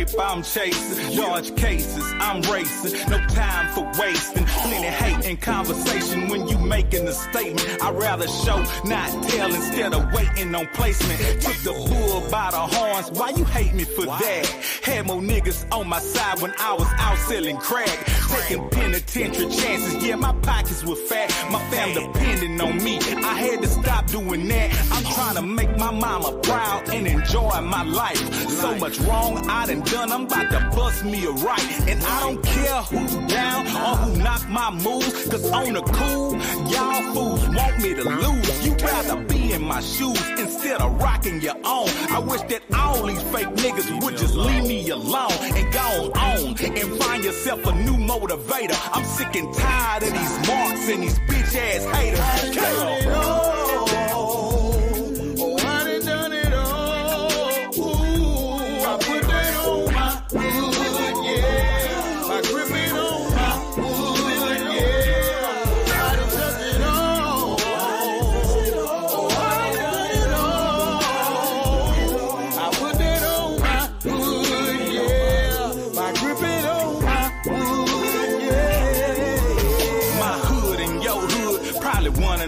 paper I'm chasing, large cases I'm racing. No time for wasting, plenty hate and conversation when you making a statement. I'd rather show, not tell, instead of waiting on placement. Took the bull by the horns, why you hate me for that? Had more niggas on my side when I was out selling crack. Taking penitentiary chances, yeah, my pockets were fat. My family depending on me, I had to stop doing that. I'm trying to make my mama proud and enjoy my life. So much wrong I done done, I'm about to bust me a right. And I don't care who down or who knock my moves, cause on the cool, y'all fools want me to lose. You rather be in my shoes instead of rocking your own. I wish that all these fake niggas would just leave me alone and go on and find yourself a new motivator. I'm sick and tired of these marks and these bitch ass haters.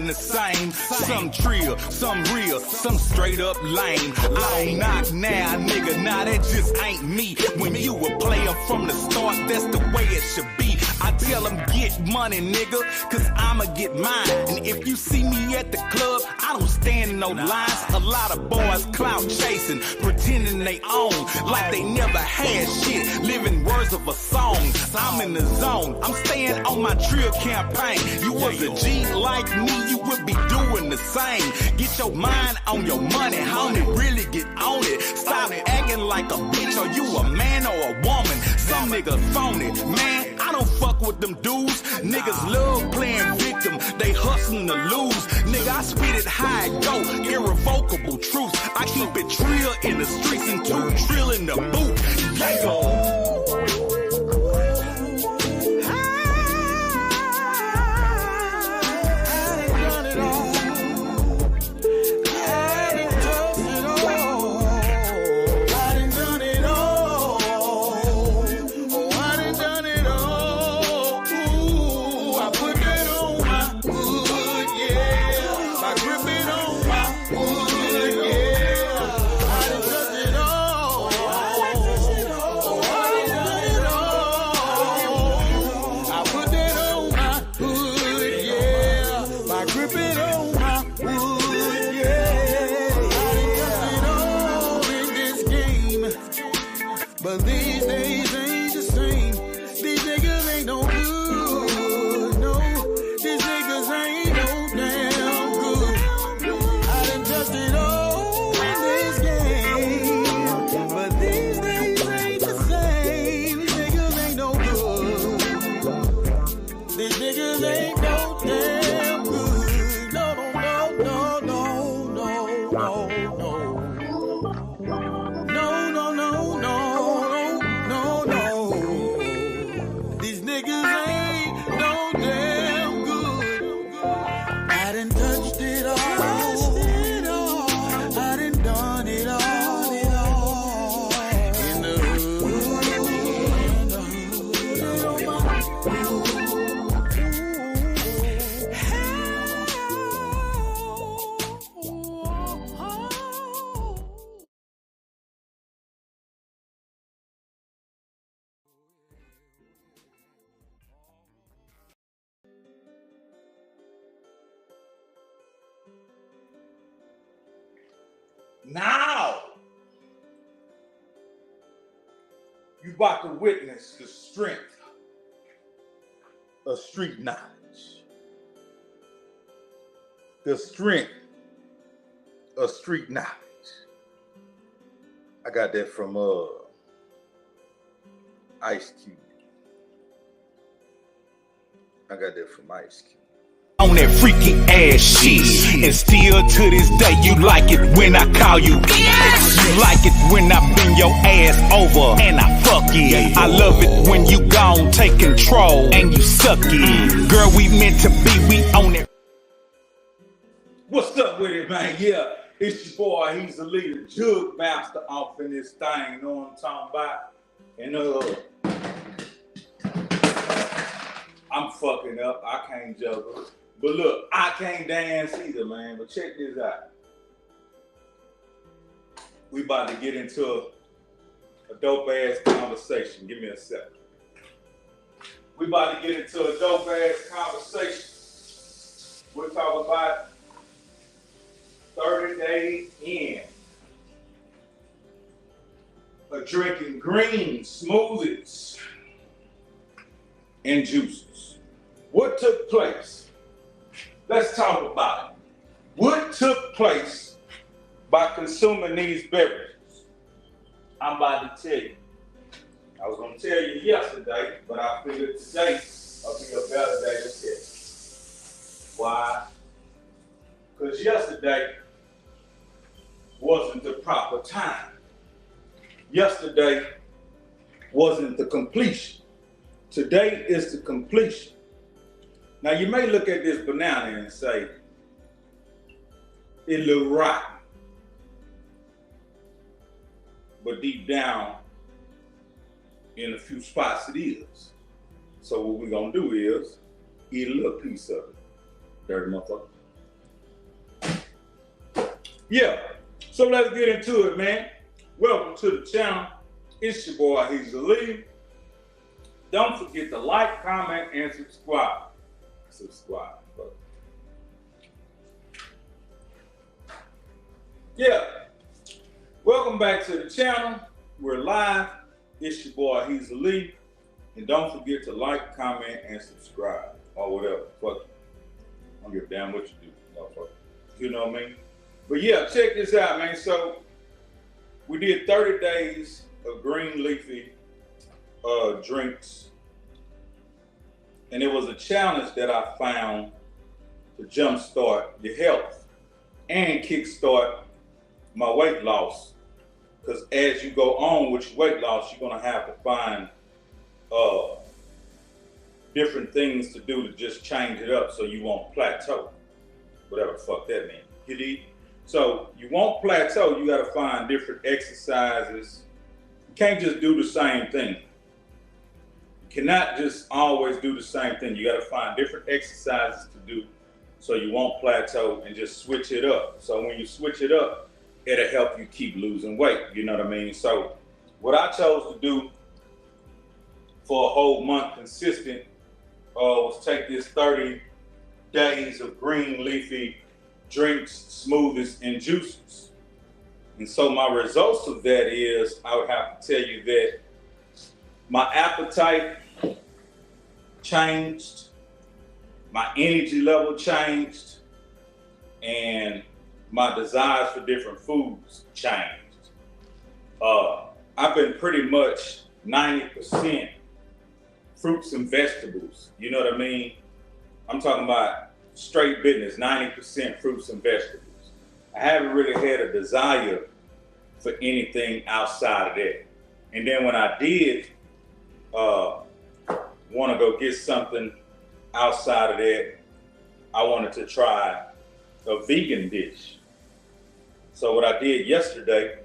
The same, some trill, some real, some straight up lame. I don't knock now, nigga, nah, that just ain't me. When you a player from the start, that's the way it should be. I tell them get money, nigga, cause I'ma get mine. And if you see me at the club, I don't stand in no lines. A lot of boys clout chasing, pretending they own, like they never had shit, living words of a song. I'm in the zone, I'm staying on my trill campaign. You was a G like me, you would be doing the same. Get your mind on your money, homie, really get on it. Stop acting like a bitch, or you a man or a woman. Some niggas phony, man, I don't fuck with them dudes. Niggas love playing victim, they hustling to lose. Nigga, I spit it high, go, irrevocable truth. I keep it trill in the streets and 2 trill in the booth. Yeah. Now, you about to witness the strength of street knowledge. The strength of street knowledge. I got that from Ice Cube. I got that from Ice Cube. On that freaky ass shit, and still to this day you like it when I call you. You like it when I bring your ass over and I fuck it. I love it when you gon' take control and you suck it. Girl, we meant to be, we own it. What's up with it, man? Yeah, it's your boy, he's the leader, Jug Master off in this thing, you know what I'm talking about? And I'm fucking up. I can't juggle. But look, I can't dance either, man. But check this out. We about to get into a dope ass conversation. Give me a second. We about to get into a dope ass conversation. We're talking about 30 days in of drinking green smoothies and juices. What took place? Let's talk about it. What took place by consuming these beverages? I'm about to tell you. I was going to tell you yesterday, but I figured today will be a better day to tell you. Why? Because yesterday wasn't the proper time. Yesterday wasn't the completion. Today is the completion. Now you may look at this banana and say, it look rotten. But deep down, in a few spots it is. So what we're gonna do is eat a little piece of it. Dirty motherfucker. Yeah, so let's get into it, man. Welcome to the channel. It's your boy, He's Ali. Don't forget to like, comment, and subscribe. Bro. Yeah, welcome back to the channel. We're live. It's your boy, He's Ali. And don't forget to like, comment, and subscribe. Or whatever. Fuck it. I don't give a damn what you do, motherfucker. You know what I mean? But yeah, check this out, man. So we did 30 days of green leafy drinks. And it was a challenge that I found to jumpstart your health and kickstart my weight loss. Because as you go on with your weight loss, you're going to have to find different things to do to just change it up so you won't plateau. Whatever the fuck that means. You dig? So you won't plateau, you gotta find different exercises. You can't just do the same thing. You cannot just always do the same thing. You gotta find different exercises to do so you won't plateau and just switch it up. So when you switch it up, it'll help you keep losing weight, you know what I mean? So what I chose to do for a whole month consistent was take this 30 days of green leafy drinks, smoothies, and juices. And so my results of that is, I would have to tell you that my appetite changed, my energy level changed, and my desires for different foods changed. I've been pretty much 90% fruits and vegetables, you know what I mean? I'm talking about straight business, 90% fruits and vegetables. I haven't really had a desire for anything outside of that. And then when I did want to go get something outside of that, I wanted to try a vegan dish. So what I did yesterday,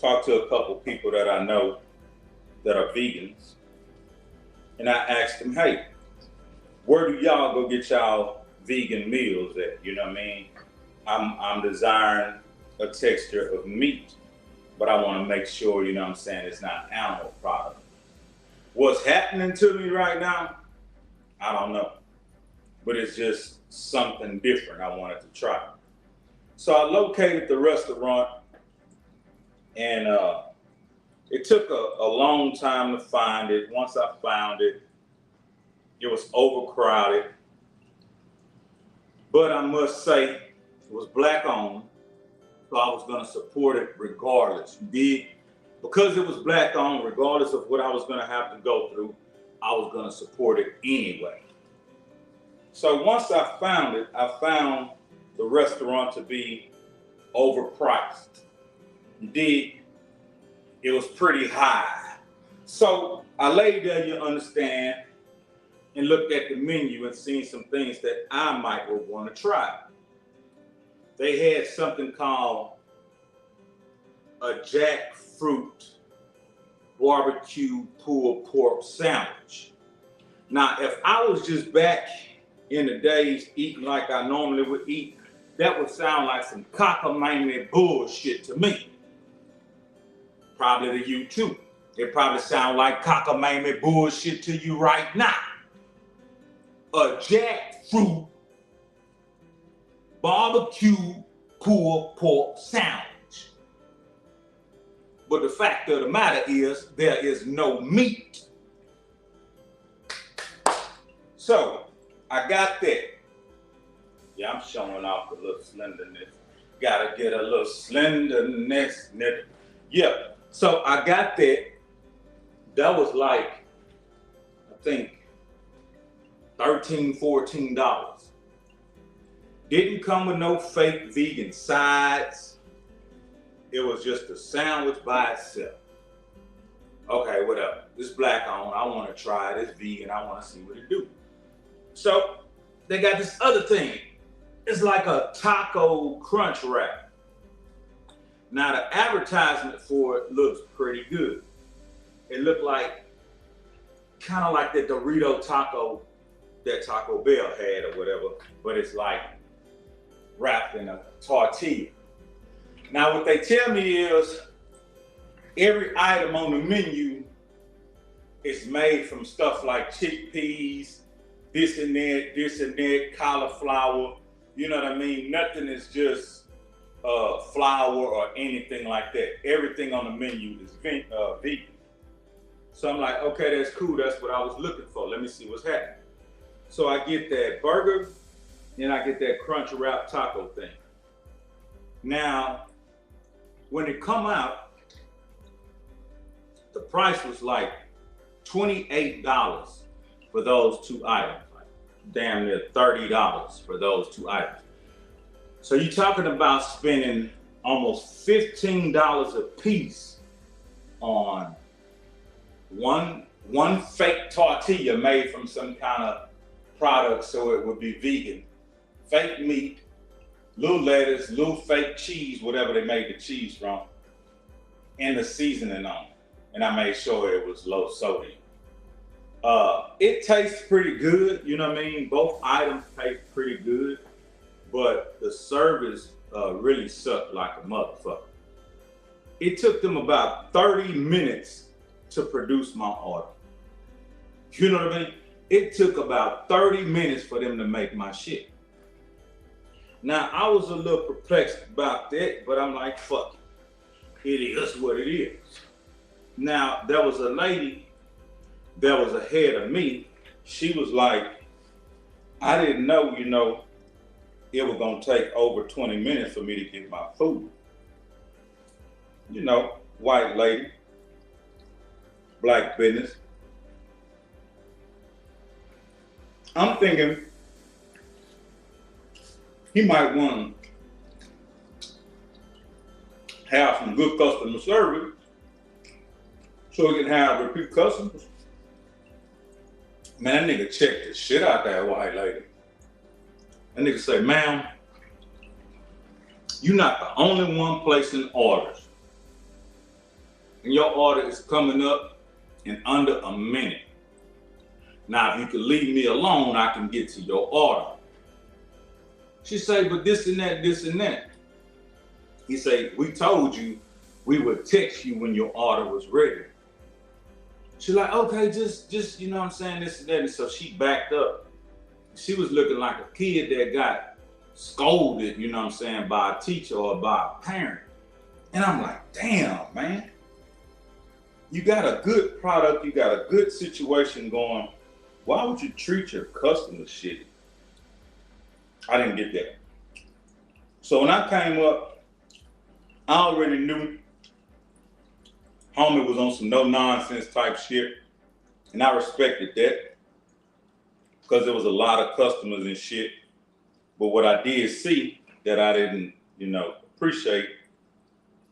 talked to a couple people that I know that are vegans, and I asked them, hey, where do y'all go get y'all vegan meals at? You know what I mean? I'm desiring a texture of meat, but I want to make sure, you know what I'm saying, it's not an animal product. What's happening to me right now, I don't know. But it's just something different I wanted to try. So I located the restaurant, and it took a long time to find it. Once I found it, it was overcrowded. But I must say, it was black owned, so I was gonna support it regardless. Because it was black owned, regardless of what I was gonna have to go through, I was gonna support it anyway. So once I found it, I found the restaurant to be overpriced. Indeed, it was pretty high. So I laid there, you understand, and looked at the menu and seen some things that I might want to try. They had something called a jackfruit barbecue pulled pork sandwich. Now, if I was just back in the days eating like I normally would eat, that would sound like some cockamamie bullshit to me. Probably to you too. It probably sound like cockamamie bullshit to you right now. A jackfruit barbecue pulled pork sandwich. But the fact of the matter is, there is no meat. So, I got that. Yeah, I'm showing off a little slenderness. Gotta get a little slenderness, nigga. Yeah, so I got that. That was like, I think, $13, $14. Didn't come with no fake vegan sides. It was just a sandwich by itself. Okay, whatever. This black on, I want to try it. It's vegan, I want to see what it do. So, they got this other thing. It's like a taco crunch wrap. Now, the advertisement for it looks pretty good. It looked like, kind of like the Dorito taco that Taco Bell had or whatever, but it's like wrapped in a tortilla. Now, what they tell me is every item on the menu is made from stuff like chickpeas, this and that, cauliflower. You know what I mean? Nothing is just flour or anything like that. Everything on the menu is vegan. So I'm like, okay, that's cool. That's what I was looking for. Let me see what's happening. So I get that burger, and I get that crunch wrap taco thing. Now, when it come out, the price was like $28 for those two items. Like damn near $30 for those two items. So you're talking about spending almost $15 a piece on one fake tortilla made from some kind of product so it would be vegan, fake meat, little lettuce, little fake cheese, whatever they made the cheese from, and the seasoning on it. And I made sure it was low sodium. It tastes pretty good, you know what I mean? Both items taste pretty good, but the service really sucked like a motherfucker. It took them about 30 minutes to produce my order. You know what I mean? It took about 30 minutes for them to make my shit. Now, I was a little perplexed about that, but I'm like, fuck it. It is what it is. Now, there was a lady that was ahead of me. She was like, I didn't know, it was gonna take over 20 minutes for me to get my food. White lady, black business. I'm thinking he might want to have some good customer service so he can have repeat customers. Man, that nigga checked the shit out that white lady. That nigga say, ma'am, you're not the only one placing orders. And your order is coming up in under a minute. Now, if you could leave me alone, I can get to your order. She say, but this and that, this and that. He say, we told you we would text you when your order was ready. She like, okay, just you know what I'm saying, this and that. And so she backed up. She was looking like a kid that got scolded, you know what I'm saying, by a teacher or by a parent. And I'm like, damn, man. You got a good product, you got a good situation going. Why would you treat your customers shitty? I didn't get that. So when I came up, I already knew homie was on some no-nonsense type shit, and I respected that because there was a lot of customers and shit. But what I did see that I didn't, appreciate,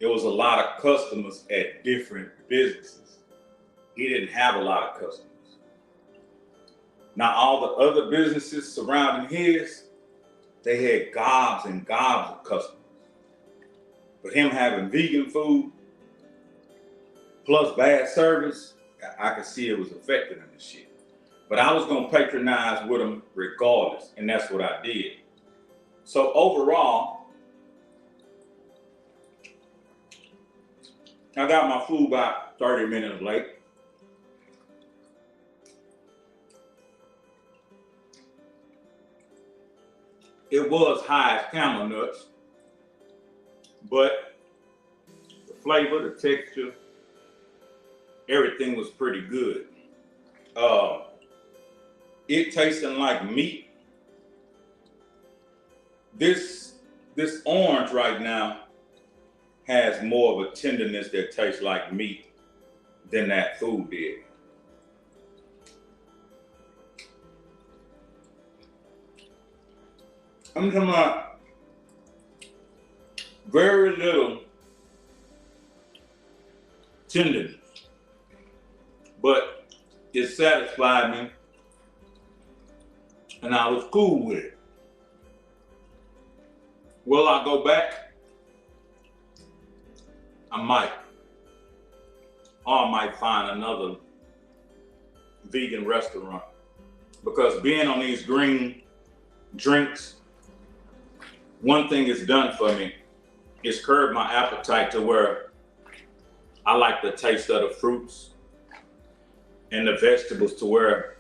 it was a lot of customers at different businesses. He didn't have a lot of customers. Now, all the other businesses surrounding his, they had gobs and gobs of customers. But him having vegan food, plus bad service, I could see it was affecting them and shit. But I was gonna patronize with them regardless, and that's what I did. So overall, I got my food about 30 minutes late. It was high as camel nuts, but the flavor, the texture, everything was pretty good. It tasting like meat. This orange right now has more of a tenderness that tastes like meat than that food did. I'm talking about very little tenderness, but it satisfied me and I was cool with it. Will I go back? I might. Or I might find another vegan restaurant, because being on these green drinks, one thing it's done for me is curb my appetite to where I like the taste of the fruits and the vegetables, to where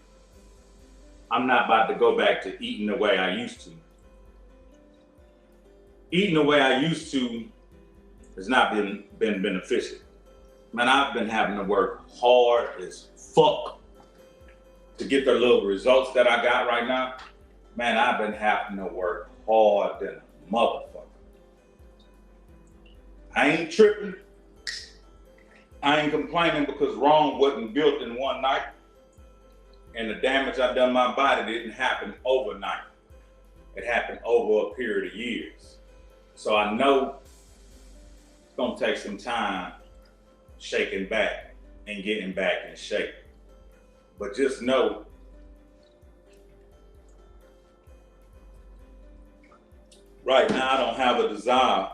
I'm not about to go back to eating the way I used to. Eating the way I used to has not been beneficial. Man, I've been having to work hard as fuck to get the little results that I got right now. Man, I've been having to work hard than a motherfucker. I ain't tripping. I ain't complaining, because Rome wasn't built in one night, and the damage I've done my body didn't happen overnight. It happened over a period of years. So I know it's gonna take some time shaking back and getting back in shape. But just know, right now I don't have a desire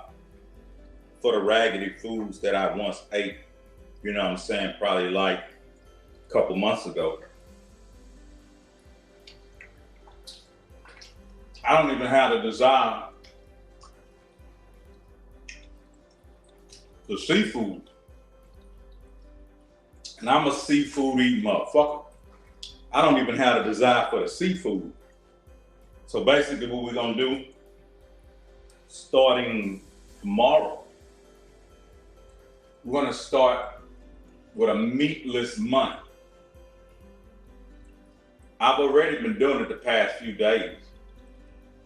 for the raggedy foods that I once ate, you know what I'm saying, probably like a couple months ago. I don't even have a desire for seafood. And I'm a seafood eating motherfucker. I don't even have a desire for the seafood. So basically what we're gonna do, starting tomorrow, we're gonna start with a meatless month. I've already been doing it the past few days.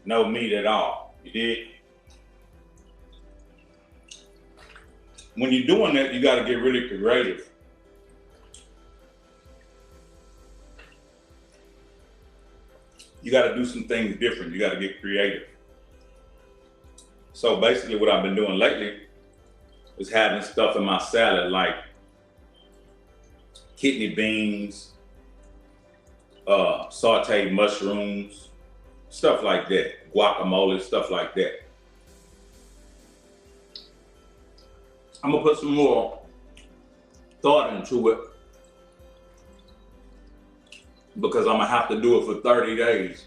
No meat at all, you did? When you're doing that, you gotta get really creative. You gotta do some things different. You gotta get creative. So basically what I've been doing lately is having stuff in my salad like kidney beans, sauteed mushrooms, stuff like that, guacamole, stuff like that. I'm gonna put some more thought into it, because I'm gonna have to do it for 30 days.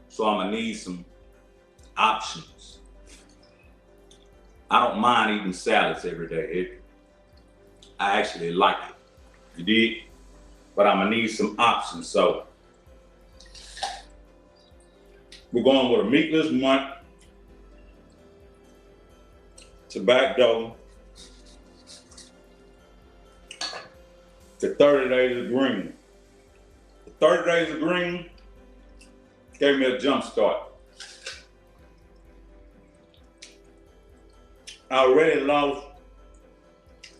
So I'm gonna need some options. I don't mind eating salads every day. I actually like it. You did? But I'm gonna need some options. So we're going with a meatless month, tobacco, to 30 days of green. The 30 days of green gave me a jump start. I already lost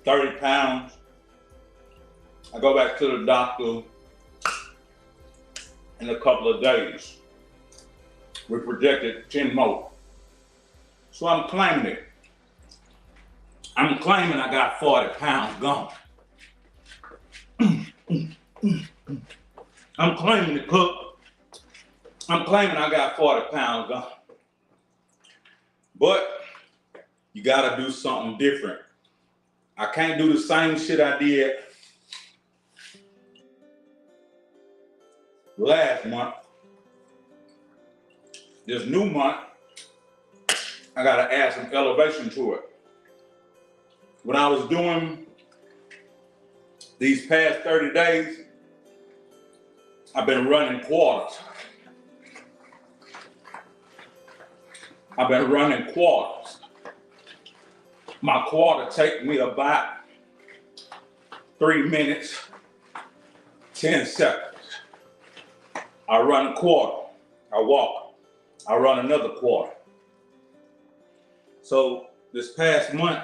30 pounds. I go back to the doctor in a couple of days. We projected 10 more. So I'm claiming it. I'm claiming I got 40 pounds gone. I'm claiming to cook. I'm claiming I got 40 pounds gone. But you gotta do something different I can't do the same shit I did last month. This new month, I gotta add some elevation to it. When I was doing these past 30 days, I've been running quarters. My quarter take me about 3 minutes, 10 seconds. I run a quarter, I walk, I run another quarter. So this past month,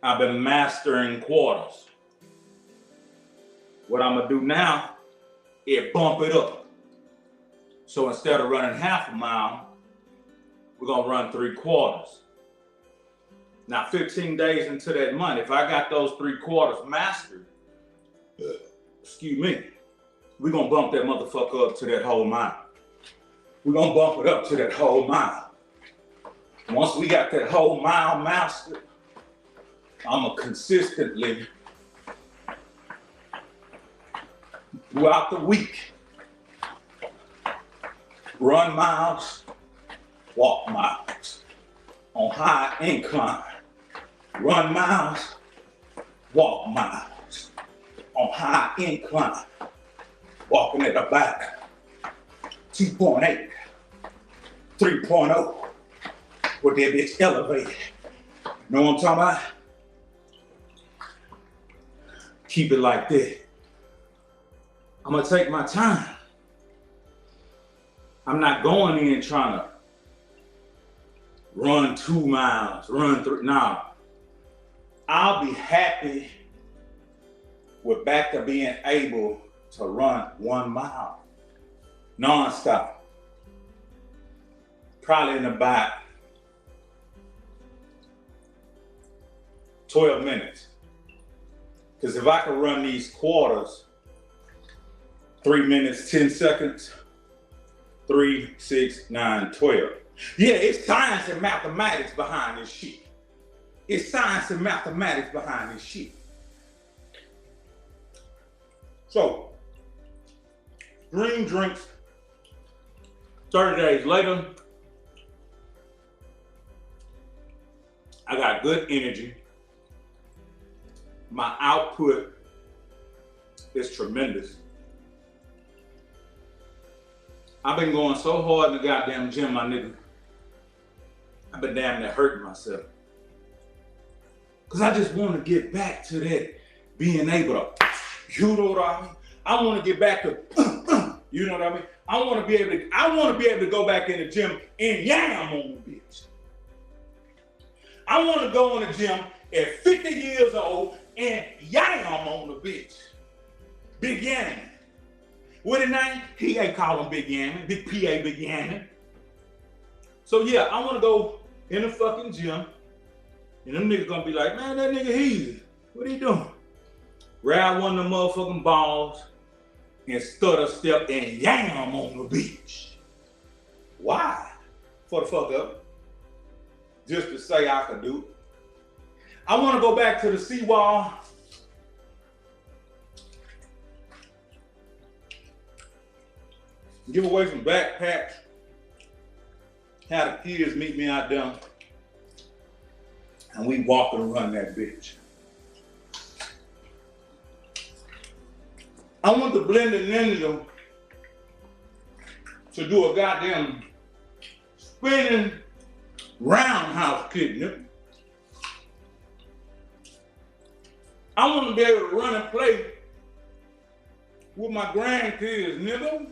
I've been mastering quarters. What I'm gonna do now is bump it up. So instead of running half a mile, we're gonna run 3/4. Now, 15 days into that month, if I got those 3/4 mastered, excuse me, we're gonna bump that motherfucker up to that whole mile. We're gonna bump it up to that whole mile. Once we got that whole mile mastered, I'ma consistently, throughout the week, run miles, walk miles on high incline. Run miles, walk miles on high incline. Walking at the back, 2.8, 3.0, with that bitch elevated. Know what I'm talking about? Keep it like that. I'm gonna take my time. I'm not going in trying to run 2 miles, run 3. Nah, I'll be happy with back to being able to run 1 mile non-stop. Probably in about 12 minutes. Because if I can run these quarters, 3 minutes, 10 seconds, 3, 6, 9, 12. Yeah, it's science and mathematics behind this shit. It's science and mathematics behind this shit. So, green drinks, 30 days later, I got good energy. My output is tremendous. I've been going so hard in the goddamn gym, my nigga. I've been damn near hurting myself. Cause I just want to get back to that being able to, you know what I mean? I want to get back to, you know what I mean? I want to be able to go back in the gym and yam on the bitch. I want to go in the gym at 50 years old and yam on the bitch. Big Yamming. What his name? He ain't call him Big Yamming. Big PA Big Yamming. So yeah, I want to go in the fucking gym and them niggas gonna be like, man, that nigga easy. What he doing? Grab one of them motherfucking balls and stutter step and yam on the beach. Why? For the fuck up. Just to say I could do it. I want to go back to the seawall. Give away some backpacks. Have the kids meet me out there. And we walk and run that bitch. I want the Blended Ninja to do a goddamn spinning roundhouse kick, nigga. I want to be able to run and play with my grandkids, nigga.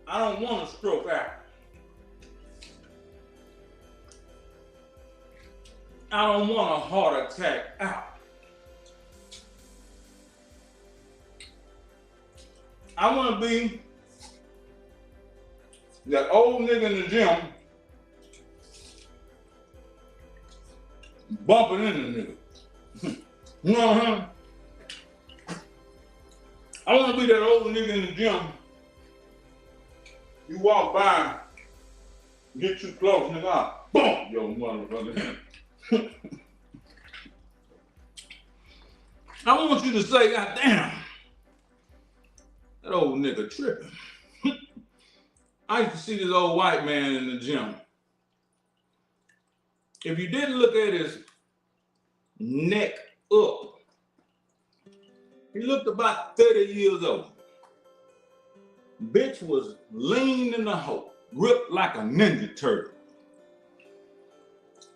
I don't want to stroke out. I don't want a heart attack out. I want to be that old nigga in the gym bumping into the nigga. You know what I'm saying? I want to be that old nigga in the gym. You walk by Get too close, nigga. Boom, yo motherfucker. I want you to say, God damn, that old nigga tripping. I used to see this old white man in the gym. If you didn't look at his neck up, he looked about 30 years old. Bitch was lean in the hole, ripped like a ninja turtle.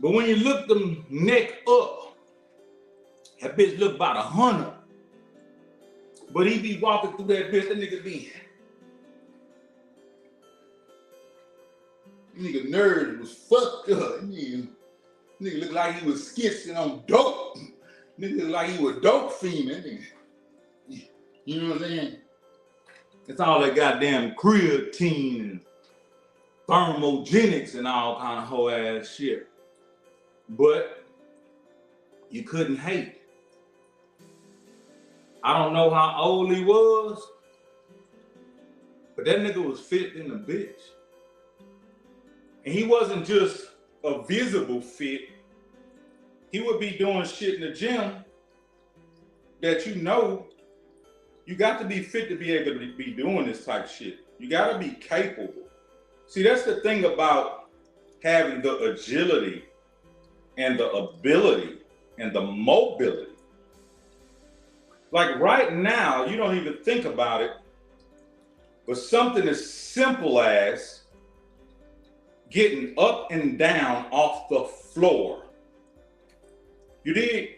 But when you look the neck up, that bitch looked about 100. But he be walking through that bitch, that nigga nerd was fucked up. Nigga looked like he was skitching on dope. Nigga looked like he was dope fiending. You know what I'm saying? It's all that goddamn creatine and thermogenics and all kind of whole ass shit. But you couldn't hate. I don't know how old he was, but that nigga was fit in the bitch. And he wasn't just a visible fit. He would be doing shit in the gym that you know you got to be fit to be able to be doing this type of shit. You got to be capable. See, that's the thing about having the agility and the ability and the mobility. Like right now, you don't even think about it, but something as simple as getting up and down off the floor. You did?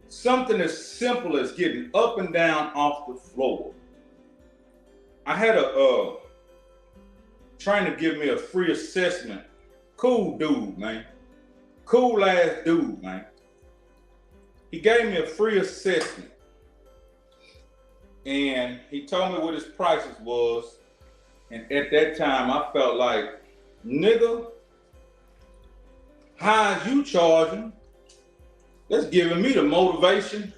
Something as simple as getting up and down off the floor. I had a trying to give me a free assessment. Cool dude, man. Cool ass dude, man. He gave me a free assessment. And he told me what his prices was. And at that time, I felt like, nigga, how is you charging? That's giving me the motivation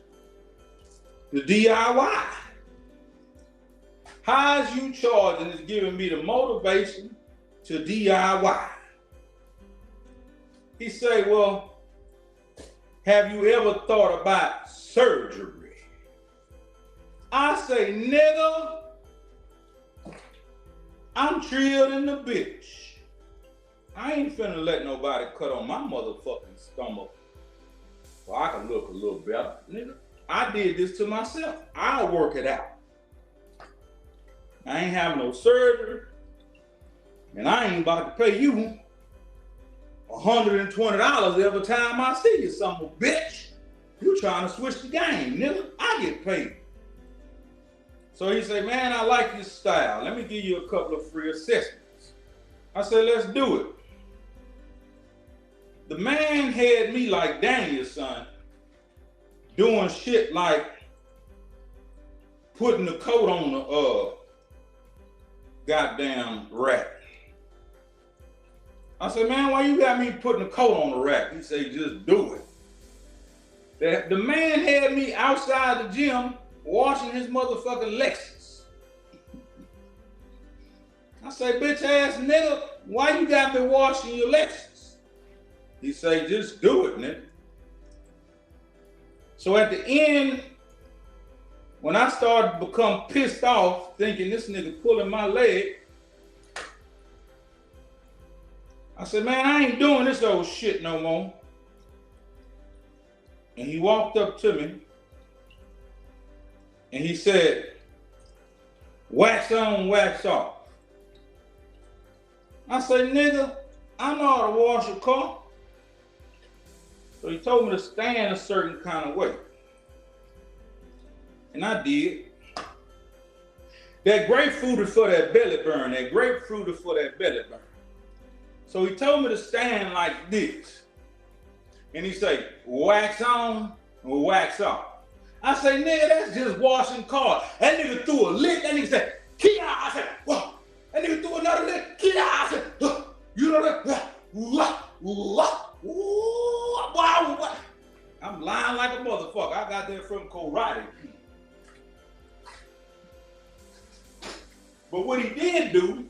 to DIY. How is you charging is giving me the motivation to DIY. He said, well, have you ever thought about surgery? I say, nigga, I'm trilled in the bitch. I ain't finna let nobody cut on my motherfucking stomach so I can look a little better. Nigga, I did this to myself. I'll work it out. I ain't having no surgery, and I ain't about to pay you $120 every time I see you, son of a bitch. You trying to switch the game, nigga. I get paid. So he said, man, I like your style. Let me give you a couple of free assessments. I said, let's do it. The man had me like Daniel, son, doing shit like putting the coat on the goddamn rack. I said, man, why you got me putting the coat on the rack? He said, just do it. The man had me outside the gym washing his motherfucking Lexus. I say, bitch ass nigga, why you got me washing your Lexus? He say, just do it, nigga. So at the end, when I started to become pissed off, thinking this nigga pulling my leg, I said, man, I ain't doing this old shit no more. And he walked up to me and he said, wax on, wax off. I said, nigga, I know how to wash a car. So he told me to stand a certain kind of way. And I did. That grapefruit is for that belly burn. That grapefruit is for that belly burn. So he told me to stand like this. And he said, wax on or wax off. I say, nigga, that's just washing cars. That nigga threw a lick. That nigga said, Kia. I said, what? That nigga threw another lick. Kia. I said, you know that? I'm lying like a motherfucker. I got that from karate. But what he did do,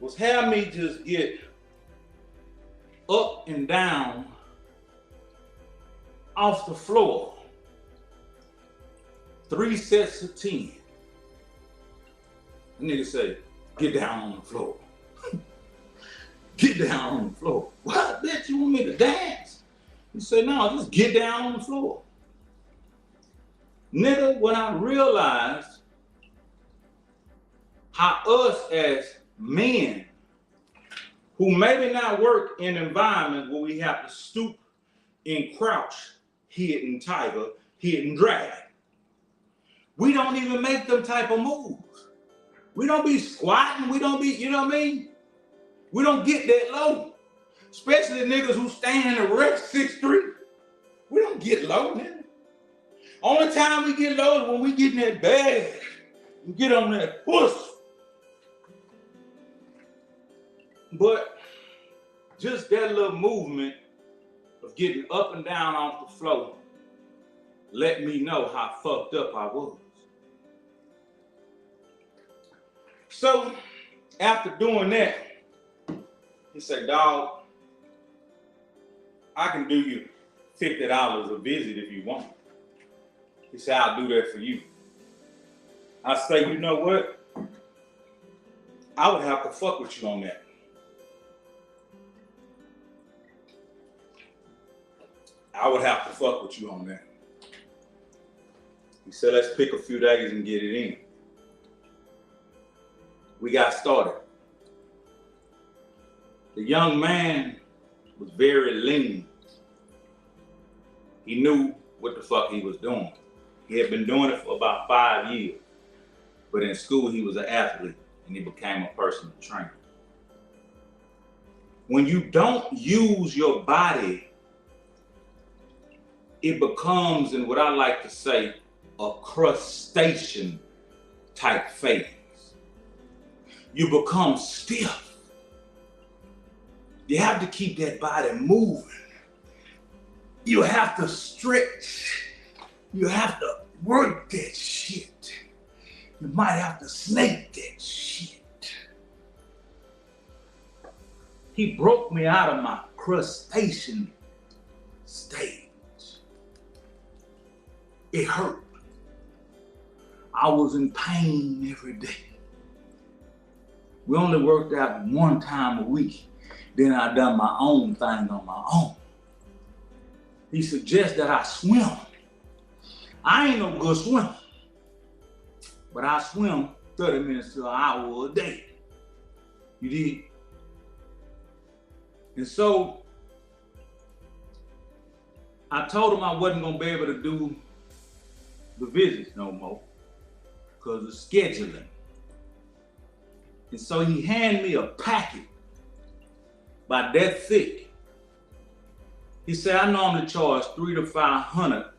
was have me just get up and down off the floor. 3 sets of 10. The nigga say, get down on the floor. Get down on the floor. What, bitch, you want me to dance? He said, no, just get down on the floor. Nigga, when I realized how us as men who maybe not work in environments where we have to stoop and crouch, hidden tiger, hidden dragon. We don't even make them type of moves. We don't be squatting, we don't be, you know what I mean? We don't get that low. Especially niggas who stand erect 6'3". We don't get low, nigga. Only time we get low is when we get in that bag. We get on that push. But just that little movement of getting up and down off the floor let me know how fucked up I was. So after doing that, he said, dog, I can do you $50 a visit if you want. He said, I'll do that for you. I say, you know what? I would have to fuck with you on that. I would have to fuck with you on that. He said, let's pick a few days and get it in. We got started. The young man was very lean. He knew what the fuck he was doing. He had been doing it for about 5 years. But in school, he was an athlete and he became a personal trainer. When you don't use your body, it becomes, in what I like to say, a crustacean type phase. You become stiff. You have to keep that body moving. You have to stretch. You have to work that shit. You might have to snake that shit. He broke me out of my crustacean stage. It hurt. I was in pain every day. We only worked out 1 time a week. Then I done my own thing on my own. He suggests that I swim. I ain't no good swimmer, but I swim 30 minutes to an hour a day. You did? And so I told him I wasn't gonna be able to do the visits no more because of scheduling. And so he handed me a packet about that thick. He said, I normally charge $300 to $500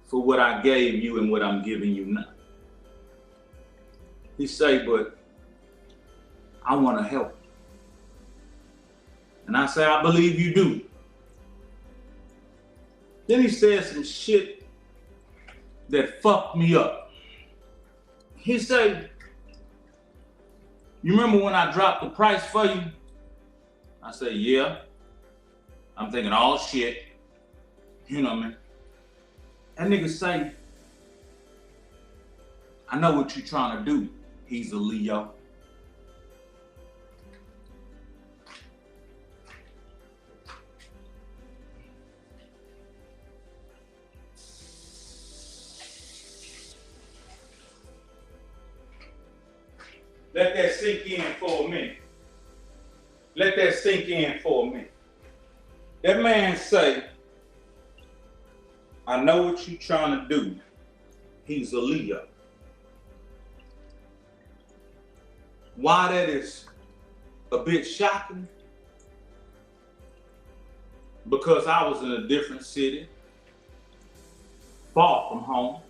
for what I gave you and what I'm giving you now. He said, but I want to help. And I said, I believe you do. Then he said some shit that fucked me up. He said, you remember when I dropped the price for you? I said, yeah. I'm thinking all shit. You know what I mean? That nigga say, I know what you're trying to do. He's a Leo. Let that sink in for a minute. Let that sink in for a minute. That man say, I know what you're trying to do. He's a Leo. Why that is a bit shocking? Because I was in a different city, far from home,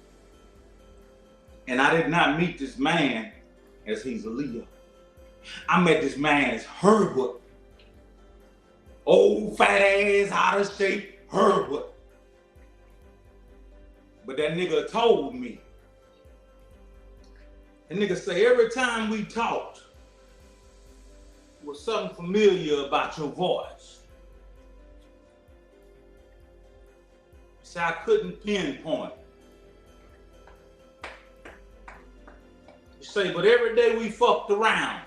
and I did not meet this man as he's a Leo. I met this man as Herbert. Old fat ass, out of shape Herbert. But that nigga told me. That nigga say every time we talked, was something familiar about your voice. So I couldn't pinpoint. You say, but every day we fucked around.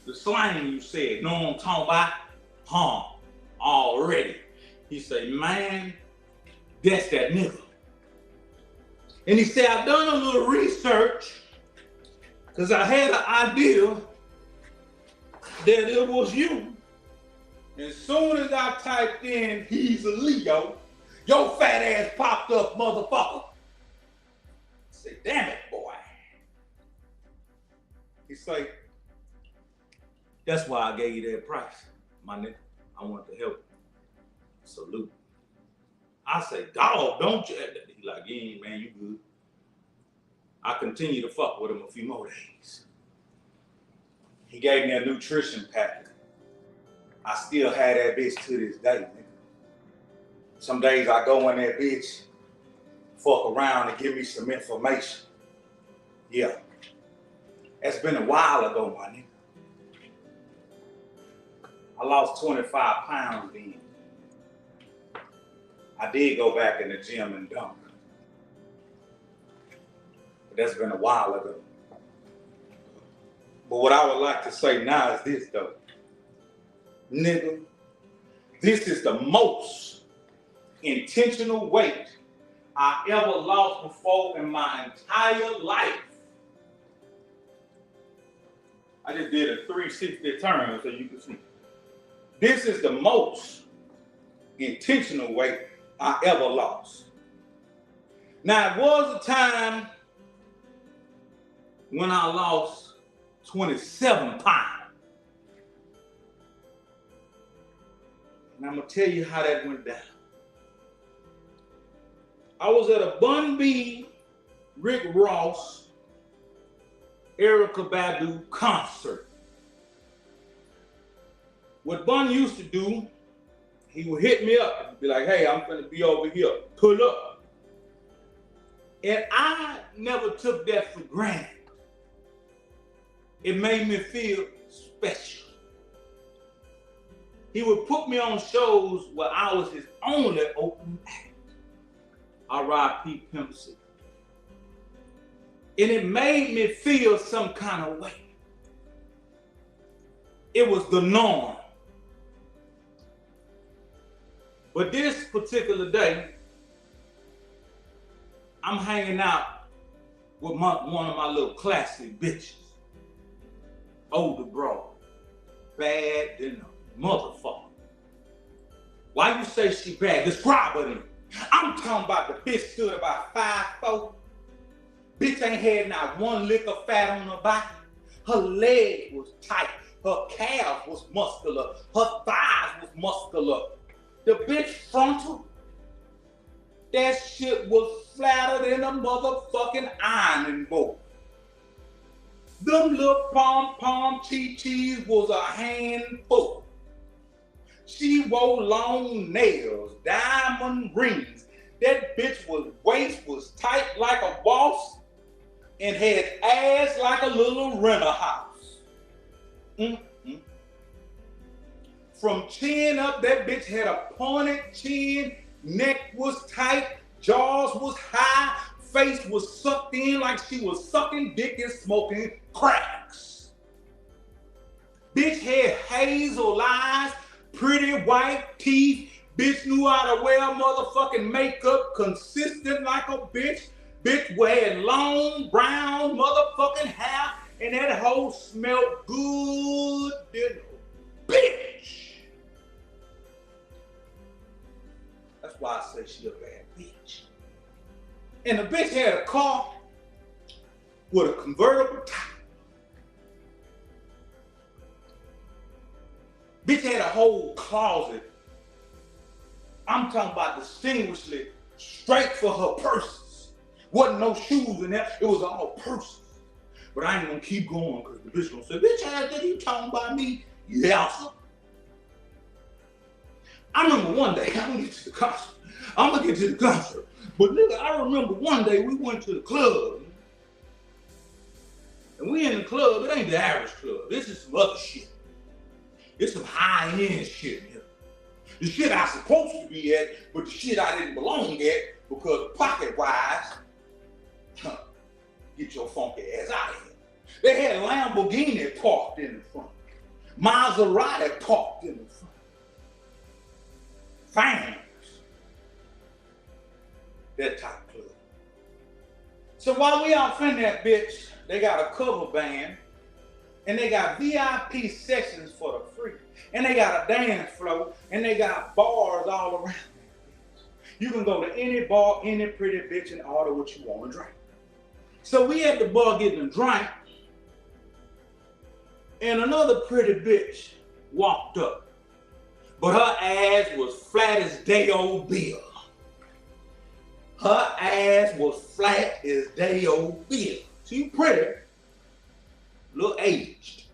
The slang you said, know what I'm talking about? Already. He say, man, that's that nigga. And he said, I've done a little research because I had an idea that it was you. As soon as I typed in, he's a Leo, your fat ass popped up, motherfucker. I say, damn it, boy. He say, that's why I gave you that price, my nigga. I want to help you. Salute. I say, dog, don't you? He like, yeah, man, you good. I continue to fuck with him a few more days. He gave me a nutrition packet. I still have that bitch to this day, nigga. Some days I go in that bitch, fuck around and give me some information. Yeah. That's been a while ago, my nigga. I lost 25 pounds then. I did go back in the gym and dunk. But that's been a while ago. But what I would like to say now is this though. Nigga, this is the most intentional weight I ever lost before in my entire life. I just did a 360 turn so you can see. This is the most intentional weight I ever lost. Now, it was a time when I lost 27 pounds. And I'm going to tell you how that went down. I was at a Bun B, Rick Ross, Erykah Badu concert. What Bun used to do, he would hit me up and be like, hey, I'm gonna be over here, pull up. And I never took that for granted. It made me feel special. He would put me on shows where I was his only open act. R.I.P. Pimp C. And it made me feel some kind of way. It was the norm. But this particular day, I'm hanging out with one of my little classic bitches. Older bro. Bad than a motherfucker. Why you say she bad? Describe her to me. I'm talking about the bitch stood about 5'4". Bitch ain't had not one lick of fat on her body. Her leg was tight. Her calf was muscular. Her thighs was muscular. The bitch frontal, that shit was flatter than a motherfucking ironing board. Them little pom-pom chi-chis was a handful. She wore long nails, diamond rings. That bitch waist was tight like a boss and had ass like a little renter house. From chin up, that bitch had a pointed chin, neck was tight, jaws was high, face was sucked in like she was sucking dick and smoking cracks. Bitch had hazel eyes, pretty white teeth. Bitch knew how to wear motherfucking makeup consistent like a bitch. Bitch had long brown motherfucking hair and that hoe smelled good than a bitch. That's why I say she a bad bitch. And the bitch had a car with a convertible top. Bitch had a whole closet. I'm talking about distinguishedly straight for her purses. Wasn't no shoes in there, it was all purses. But I ain't gonna keep going because the bitch gonna say, bitch ass nigga, you talking about me? Yeah, sir. I remember one day, I'm gonna get to the concert. But nigga, I remember one day we went to the club. And we in the club, it ain't the average club. This is some other shit. It's some high-end shit here. The shit I supposed to be at, but the shit I didn't belong at because pocket-wise, get your funky ass out of here. They had Lamborghini parked in the front. Maserati parked in the front. Fans. That type club. So while we out in that bitch, they got a cover band and they got VIP sessions for the free. And they got a dance floor and they got bars all around that bitch. You can go to any bar, any pretty bitch and order what you want to drink. So we at the bar getting a drink and another pretty bitch walked up. But her ass was flat as day-old Bill. Her ass was flat as day-old Bill. She pretty, a little aged.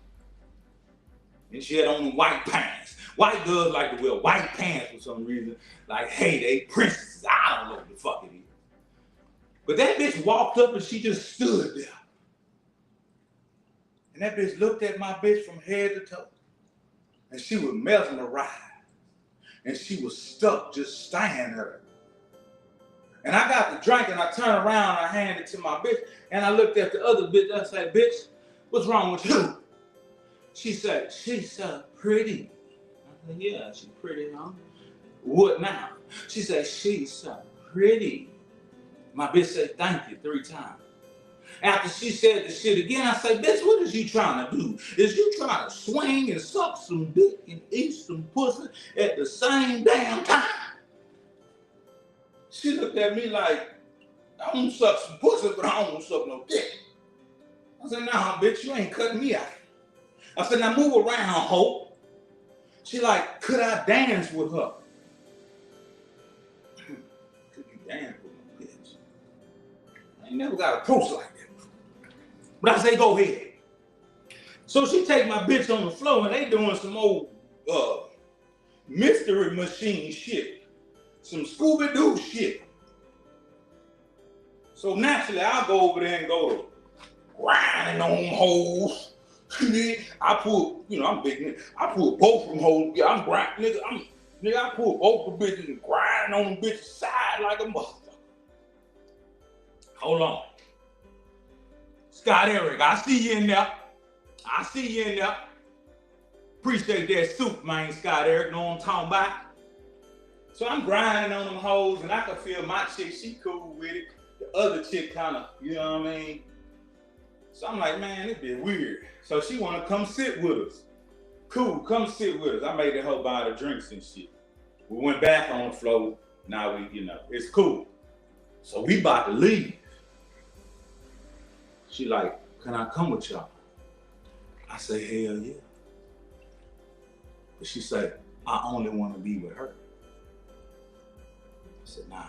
And she had on white pants. White girls like to wear white pants for some reason. Like, hey, they princesses. I don't know what the fuck it is. But that bitch walked up and she just stood there. And that bitch looked at my bitch from head to toe. And she was mesmerized. And she was stuck just staring at her. And I got the drink and I turned around and I handed it to my bitch. And I looked at the other bitch. I said, bitch, what's wrong with you? She said, she's so pretty. I said, yeah, she's pretty, huh? What now? She said, she's so pretty. My bitch said, thank you 3 times. After she said the shit again, I said, bitch, what is you trying to do? Is you trying to swing and suck some dick and eat some pussy at the same damn time? She looked at me like, I don't suck some pussy, but I don't suck no dick. I said, nah, bitch, you ain't cutting me out. I said, now move around, ho. She like, could I dance with her? Could you dance with my bitch? I ain't never got approached like that. But I say, go ahead. So she take my bitch on the floor and they doing some old mystery machine shit. Some Scooby-Doo shit. So naturally, I'll go over there and go to grinding on hoes. I pull, you know, I'm big nigga. I pull both from hoes. Yeah, I'm grinding, nigga. I pull both the bitches and grinding on them bitches side like a motherfucker. Hold on. Scott Eric, I see you in there. I see you in there. Appreciate that soup, man, Scott Eric. Know what I'm talking about? So I'm grinding on them hoes, and I can feel my chick, she cool with it. The other chick kind of, you know what I mean? So I'm like, man, this be weird. So she want to come sit with us. Cool, come sit with us. I made the hoe buy the drinks and shit. We went back on the floor. Now we, you know, it's cool. So we about to leave. She like, can I come with y'all? I say, hell yeah. But she said, I only want to be with her. I said, nah.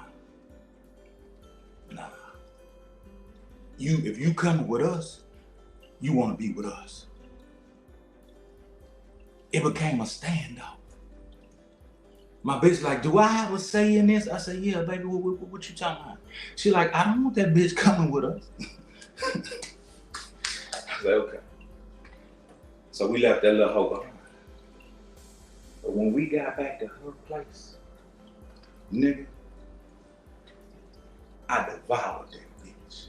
If you come with us, you want to be with us. It became a standoff. My bitch like, do I have a say in this? I said, yeah, baby, what you talking about? She like, I don't want that bitch coming with us. I said, okay. So we left that little hoe behind. But when we got back to her place, nigga, I devoured that bitch.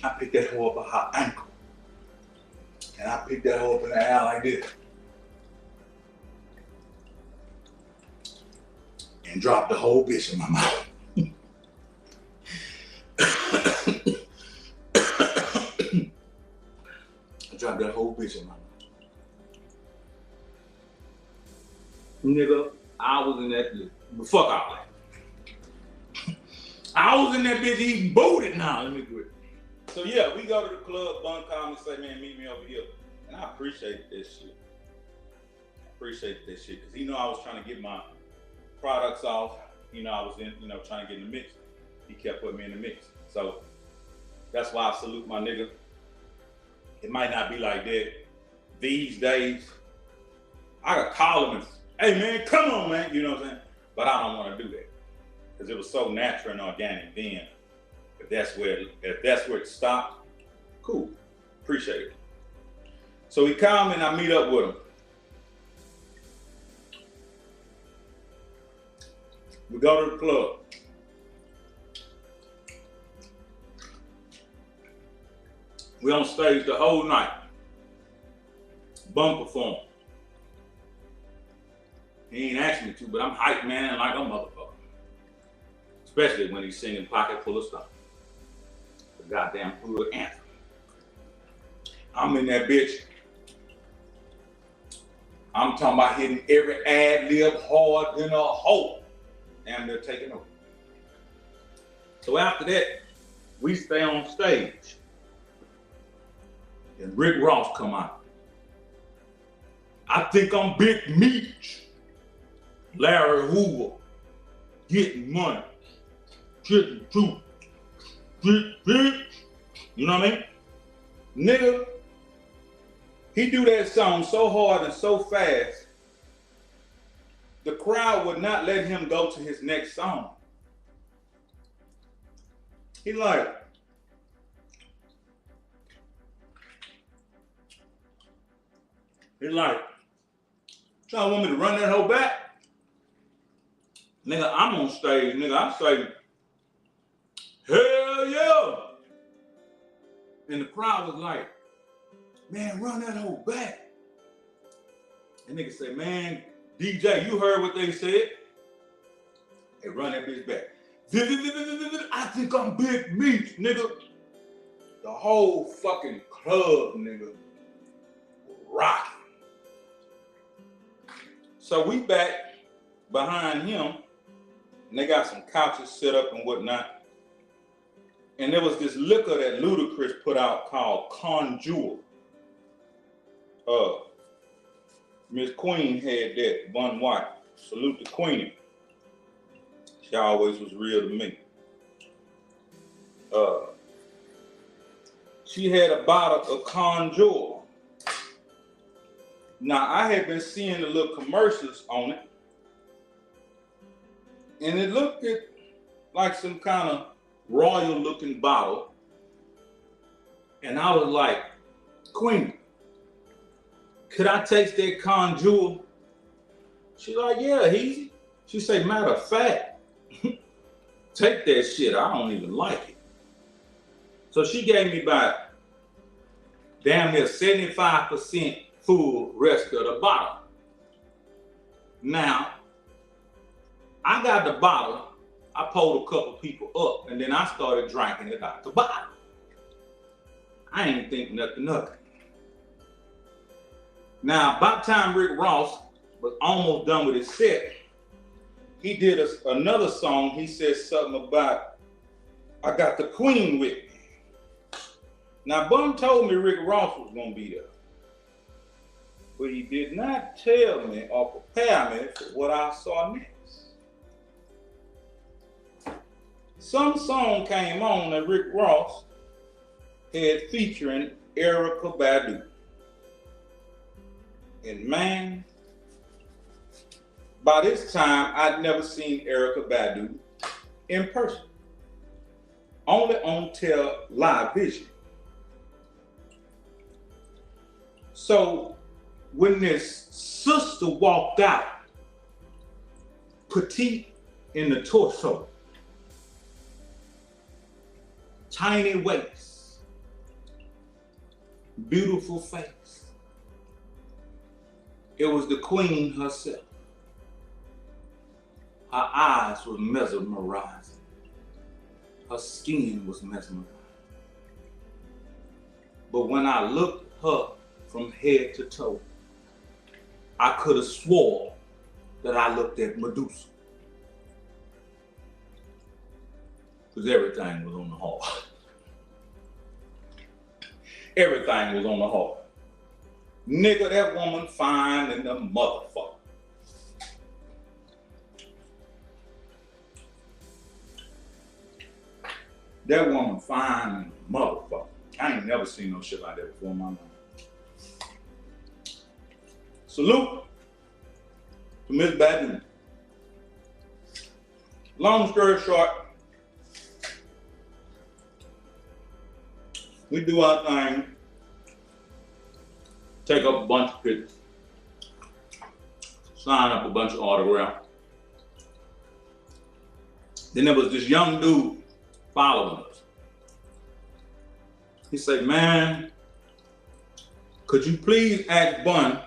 I picked that hoe up by her ankle. And I picked that hoe up in the air like this. And dropped the whole bitch in my mouth. I dropped that whole bitch in my mouth. Nigga, I was in that bitch. Fuck all that. I was in that bitch eating booty now. Let me quit. So yeah, we go to the club, Bun call me, say, man, meet me over here. And I appreciate that shit. Because he know I was trying to get my products off. You know, I was in, you know, trying to get in the mix. He kept putting me in the mix. So that's why I salute my nigga. It might not be like that these days, I could call him and, hey man, come on, man. You know what I'm saying? But I don't want to do that because it was so natural and organic then. If that's where it stopped, cool. Appreciate it. So he called me and I meet up with him. We go to the club. We on stage the whole night. Bum perform. He ain't asked me to, but I'm hyped, man, like a motherfucker. Especially when he's singing Pocket Full of Stuff. The goddamn hood anthem. I'm in that bitch. I'm talking about hitting every ad lib hard than a hoe. And they're taking over. So after that, we stay on stage. And Rick Ross come out. I think I'm Big Meech. Larry Hoover. Getting money. Getting truth. You know what I mean? Nigga, he do that song so hard and so fast, the crowd would not let him go to his next song. He like, y'all want me to run that hoe back? Nigga, I'm on stage, nigga, I say, hell yeah. And the crowd was like, man, run that hoe back. And nigga say, man, DJ, you heard what they said? Hey, run that bitch back. I think I'm Big Meech, nigga. The whole fucking club, nigga, rocking. So we back behind him, and they got some couches set up and whatnot. And there was this liquor that Ludacris put out called Conjure. Miss Queen had that, Bun White. Salute the Queenie. She always was real to me. She had a bottle of Conjure. Now, I had been seeing the little commercials on it, and it looked like some kind of royal-looking bottle, and I was like, Queen, could I taste that Conjure? She's like, yeah, easy. She said, matter of fact, take that shit. I don't even like it. So she gave me about damn near 75% full rest of the bottle. Now, I got the bottle. I pulled a couple people up, and then I started drinking it out the bottle. I ain't think nothing of it. Now, by the time Rick Ross was almost done with his set, he did another song. He said something about, I got the Queen with me. Now, Bun told me Rick Ross was going to be there. But he did not tell me or prepare me for what I saw next. Some song came on that Rick Ross had featuring Erykah Badu. And man, by this time, I'd never seen Erykah Badu in person. Only on live vision. So when this sister walked out, petite in the torso, tiny waist, beautiful face, it was the Queen herself. Her eyes were mesmerizing. Her skin was mesmerizing. But when I looked her from head to toe, I could have swore that I looked at Medusa. Because everything was on the heart. Everything was on the heart. Nigga, that woman fine in the motherfucker. That woman fine in the motherfucker. I ain't never seen no shit like that before in my life. Salute to Miss Badu. Long story short, we do our thing, take up a bunch of pictures, sign up a bunch of autographs. Then there was this young dude following us. He said, man, could you please ask Bun,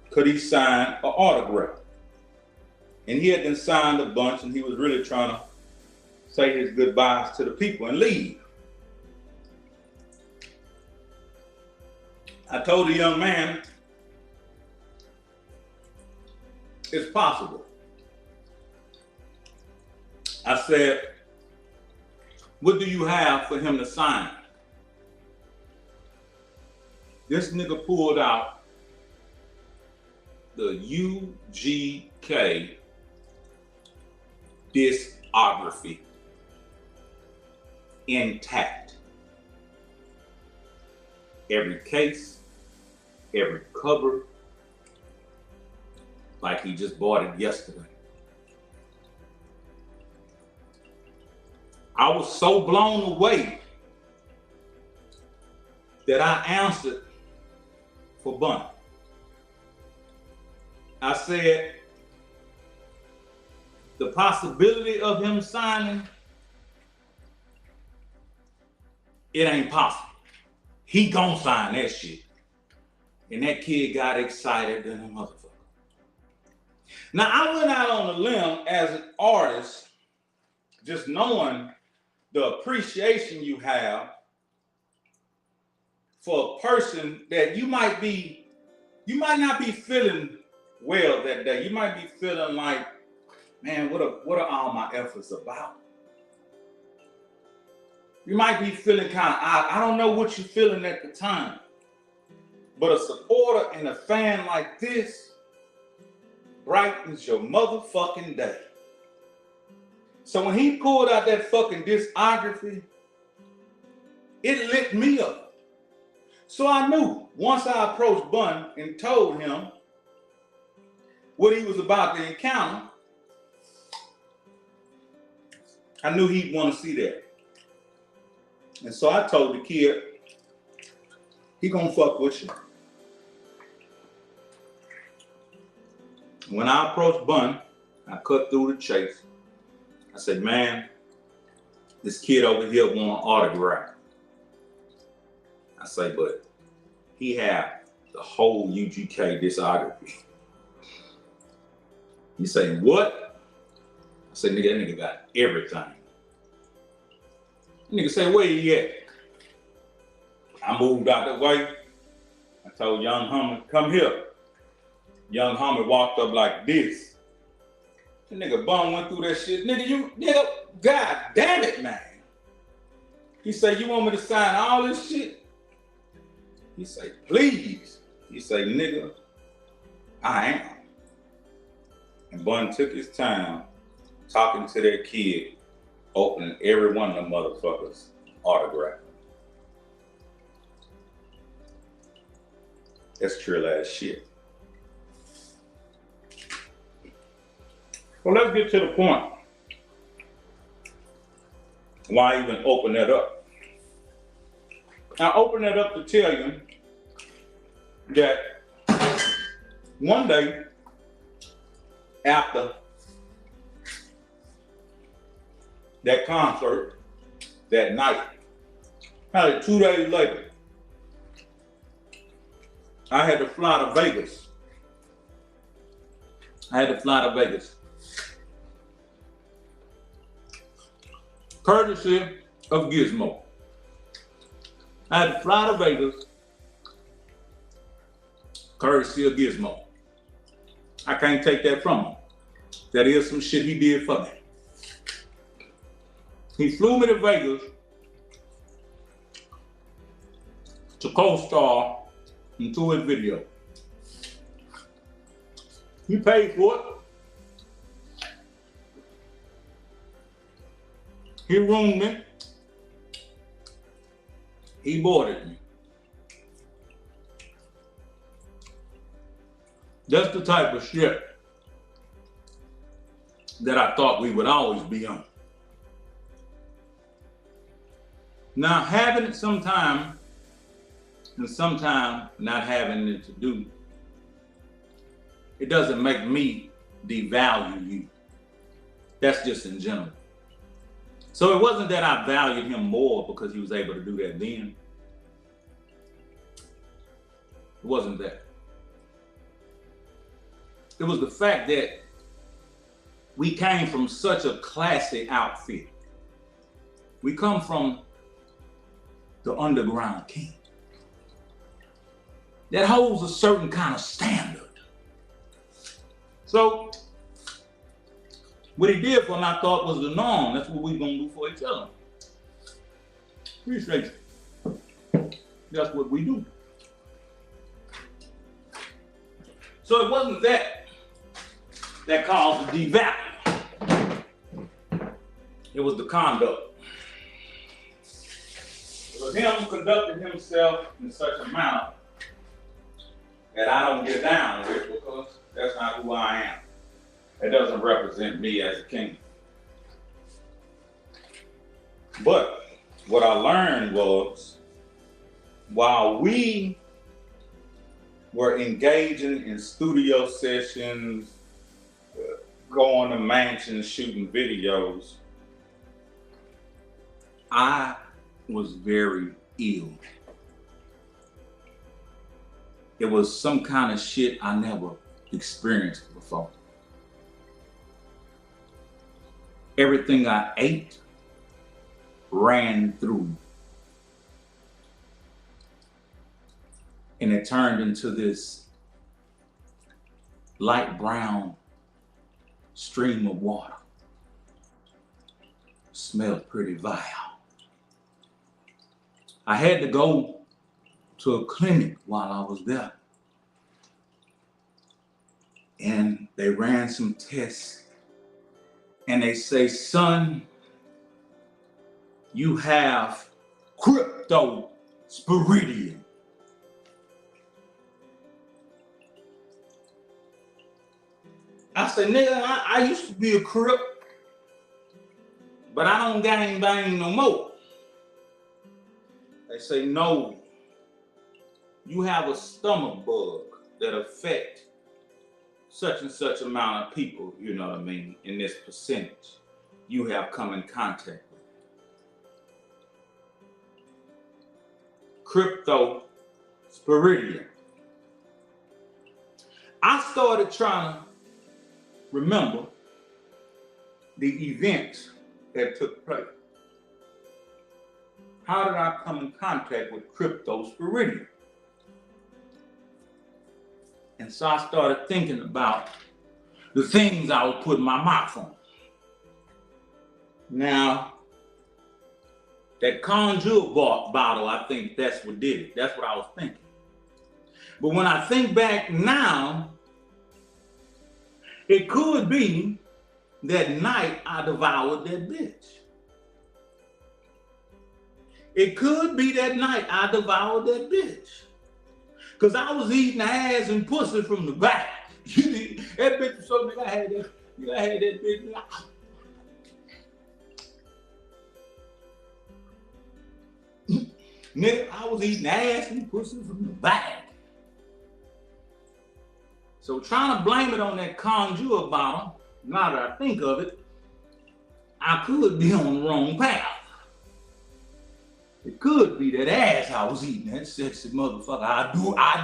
could he sign an autograph? And he had been signed a bunch, and he was really trying to say his goodbyes to the people and leave. I told the young man, it's possible. I said, what do you have for him to sign? This nigga pulled out the UGK discography intact. Every case, every cover, like he just bought it yesterday. I was so blown away that I answered for Bun. I said, the possibility of him signing, it ain't possible. He gon' sign that shit. And that kid got excited than a motherfucker. Now, I went out on a limb as an artist, just knowing the appreciation you have for a person that you might not be feeling well that day. You might be feeling like, man, what are all my efforts about? You might be feeling kind of odd. I don't know what you're feeling at the time. But a supporter and a fan like this brightens your motherfucking day. So when he pulled out that fucking discography, it lit me up. So I knew once I approached Bun and told him what he was about to encounter, I knew he'd want to see that. And so I told the kid, he gonna fuck with you. When I approached Bun, I cut through the chase. I said, man, this kid over here want an autograph. I say, but he had the whole UGK discography. He say, what? I said, nigga, that nigga got everything. Nigga say, where you at? I moved out the way. I told young Hummer, come here. Young Hummer walked up like this. The nigga Bun went through that shit. Nigga, God damn it, man. He said, you want me to sign all this shit? He say, please. He say, nigga, I am. And Bun took his time talking to that kid, opening every one of them motherfuckers' autograph. That's trill ass shit. Well, let's get to the point. Why even open that up? I open that up to tell you that one day after that concert, that night, probably 2 days later, I had to fly to Vegas. Courtesy of Gizmo. I had to fly to Vegas, courtesy of Gizmo. I can't take that from him. That is some shit he did for me. He flew me to Vegas to co-star into his video. He paid for it. He roomed me. He boarded me. That's the type of shit that I thought we would always be on. Now, having it sometime and sometime not having it to do, it doesn't make me devalue you. That's just in general. So it wasn't that I valued him more because he was able to do that then. It wasn't that. It was the fact that we came from such a classy outfit. We come from the underground king that holds a certain kind of standard. So what he did for him, I thought was the norm. That's what we're gonna do for each other. Appreciate you. That's what we do. So it wasn't that caused the devalue. It was the conduct. It was him conducting himself in such a manner that I don't get down with because that's not who I am. It doesn't represent me as a king. But what I learned was, while we were engaging in studio sessions, going to mansions, shooting videos, I was very ill. It was some kind of shit I never experienced before. Everything I ate ran through. And it turned into this light brown stream of water. Smelled pretty vile. I had to go to a clinic while I was there. And they ran some tests. And they say, son, you have cryptosporidium. I said, nigga, I used to be a crip, but I don't gang bang no more. They say, no, you have a stomach bug that affects such and such amount of people, you know what I mean, in this percentage you have come in contact with. Cryptosporidium. I started trying to remember the events that took place. How did I come in contact with cryptosporidium? And so I started thinking about the things I was putting my mouth on. Now, that conjure bottle, I think that's what did it. That's what I was thinking. But when I think back now, it could be that night I devoured that bitch. It could be that night I devoured that bitch. Because I was eating ass and pussy from the back. That bitch was so nigga, I had that bitch. Nigga, I was eating ass and pussy from the back. So trying to blame it on that conjure bottle, now that I think of it, I could be on the wrong path. It could be that ass I was eating, that sexy motherfucker. I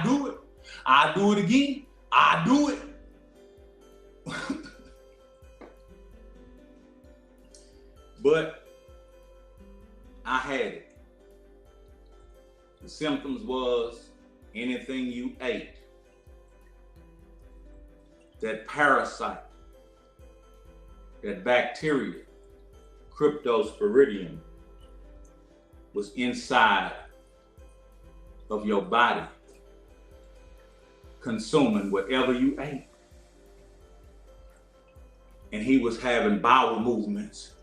do it. I do it again. I do it. But I had it. The symptoms was anything you ate, that parasite, that bacteria, cryptosporidium, was inside of your body, consuming whatever you ate. And he was having bowel movements.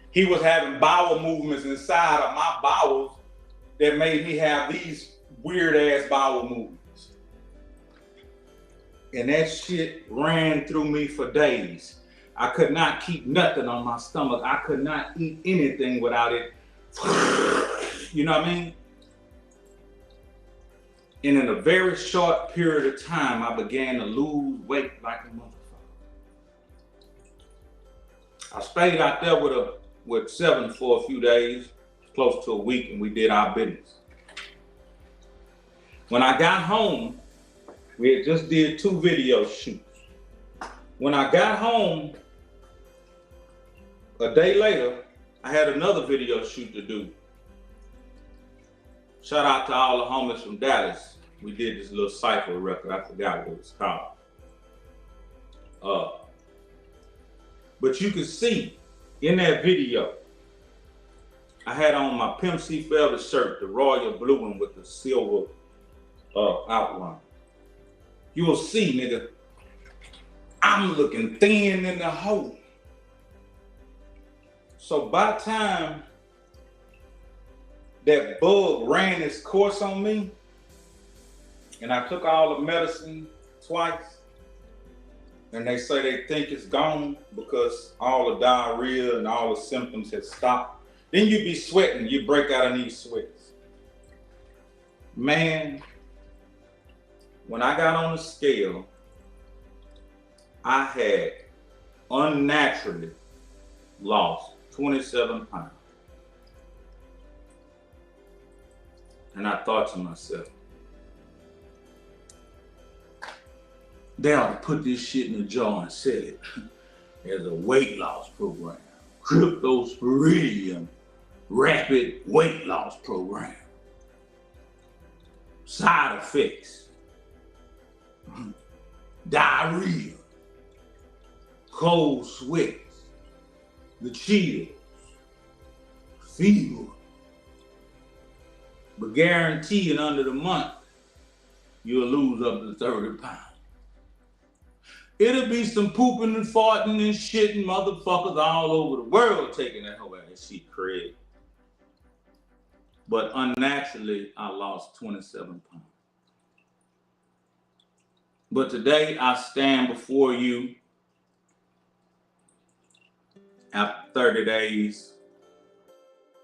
He was having bowel movements inside of my bowels that made me have these weird ass bowel movements. And that shit ran through me for days. I could not keep nothing on my stomach. I could not eat anything without it. You know what I mean? And in a very short period of time, I began to lose weight like a motherfucker. I stayed out there with Seven for a few days, close to a week, and we did our business. When I got home, we had just did 2 video shoots. When I got home, a day later, I had another video shoot to do. Shout out to all the homies from Dallas. We did this little cypher record. I forgot what it was called. But you can see in that video, I had on my Pimp C Forever shirt, the royal blue one with the silver outline. You will see, nigga, I'm looking thin in the hole. So by the time that bug ran its course on me, and I took all the medicine twice, and they say they think it's gone because all the diarrhea and all the symptoms had stopped, then you be sweating, you break out in these sweats. Man, when I got on the scale, I had unnaturally lost 27 pounds. And I thought to myself, they ought to put this shit in a jar and sell it as a weight loss program. Cryptosporidium rapid weight loss program. Side effects: diarrhea, cold sweats, the chills, fever. But guaranteed under the month, you'll lose up to 30 pounds. It'll be some pooping and farting and shitting motherfuckers all over the world taking that whole ass shit cred. But unnaturally, I lost 27 pounds. But today I stand before you after 30 days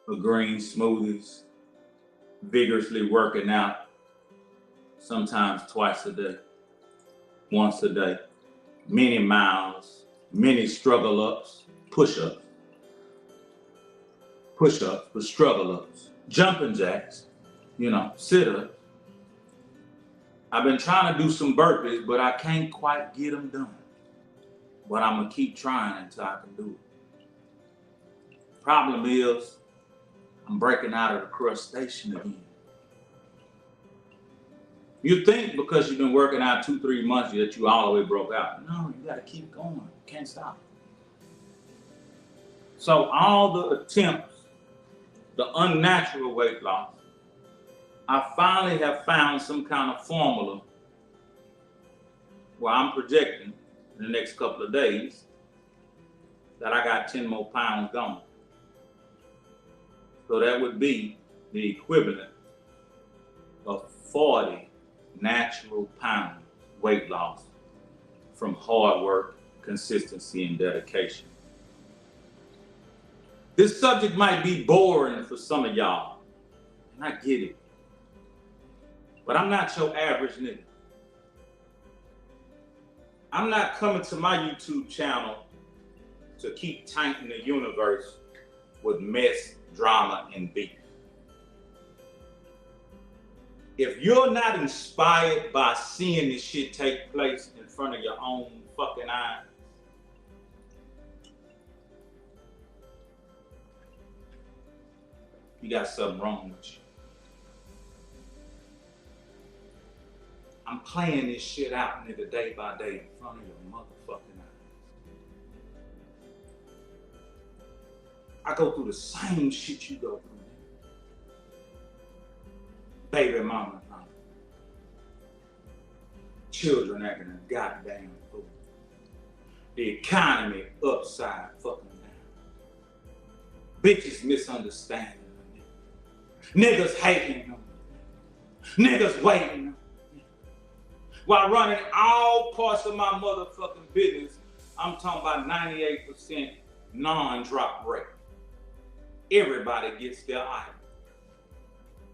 of green smoothies, vigorously working out, sometimes twice a day, once a day, many miles, many struggle ups, push-ups, but struggle ups, jumping jacks, sit-ups. I've been trying to do some burpees, but I can't quite get them done. But I'm gonna keep trying until I can do it. Problem is, I'm breaking out of the crustacean again. You think because you've been working out 2-3 months that you all the way broke out. No, you gotta keep going. You can't stop. So all the attempts, the unnatural weight loss, I finally have found some kind of formula where I'm projecting in the next couple of days that I got 10 more pounds gone. So that would be the equivalent of 40 natural pounds weight loss from hard work, consistency, and dedication. This subject might be boring for some of y'all, and I get it. But I'm not your average nigga. I'm not coming to my YouTube channel to keep tainting the universe with mess, drama, and beef. If you're not inspired by seeing this shit take place in front of your own fucking eyes, you got something wrong with you. I'm playing this shit out, nigga, day by day in front of your motherfucking eyes. I go through the same shit you go through. Baby mama, children acting a goddamn fool. The economy upside fucking down. Bitches misunderstanding them. Niggas hating them. Niggas waiting them. while running all parts of my motherfucking business. I'm talking about 98% non-drop rate. Everybody gets their item.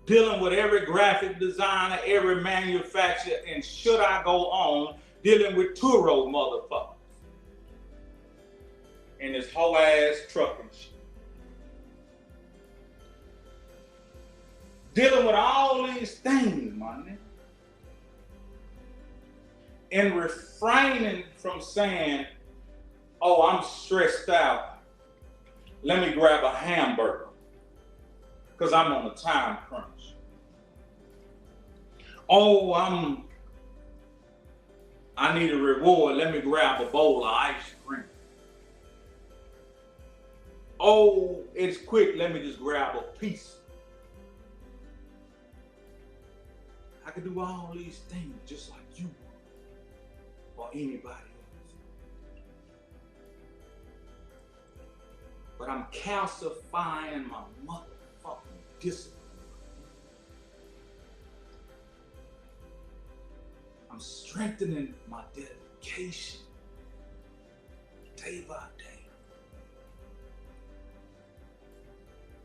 Dealing with every graphic designer, every manufacturer, and should I go on, dealing with Turo motherfuckers. And this whole ass trucking shit. Dealing with all these things, my nigga. And refraining from saying, oh, I'm stressed out. Let me grab a hamburger. Because I'm on a time crunch. Oh, I need a reward. Let me grab a bowl of ice cream. Oh, it's quick. Let me just grab a piece. I can do all these things just like you or anybody else. But I'm calcifying my motherfucking discipline. I'm strengthening my dedication day by day.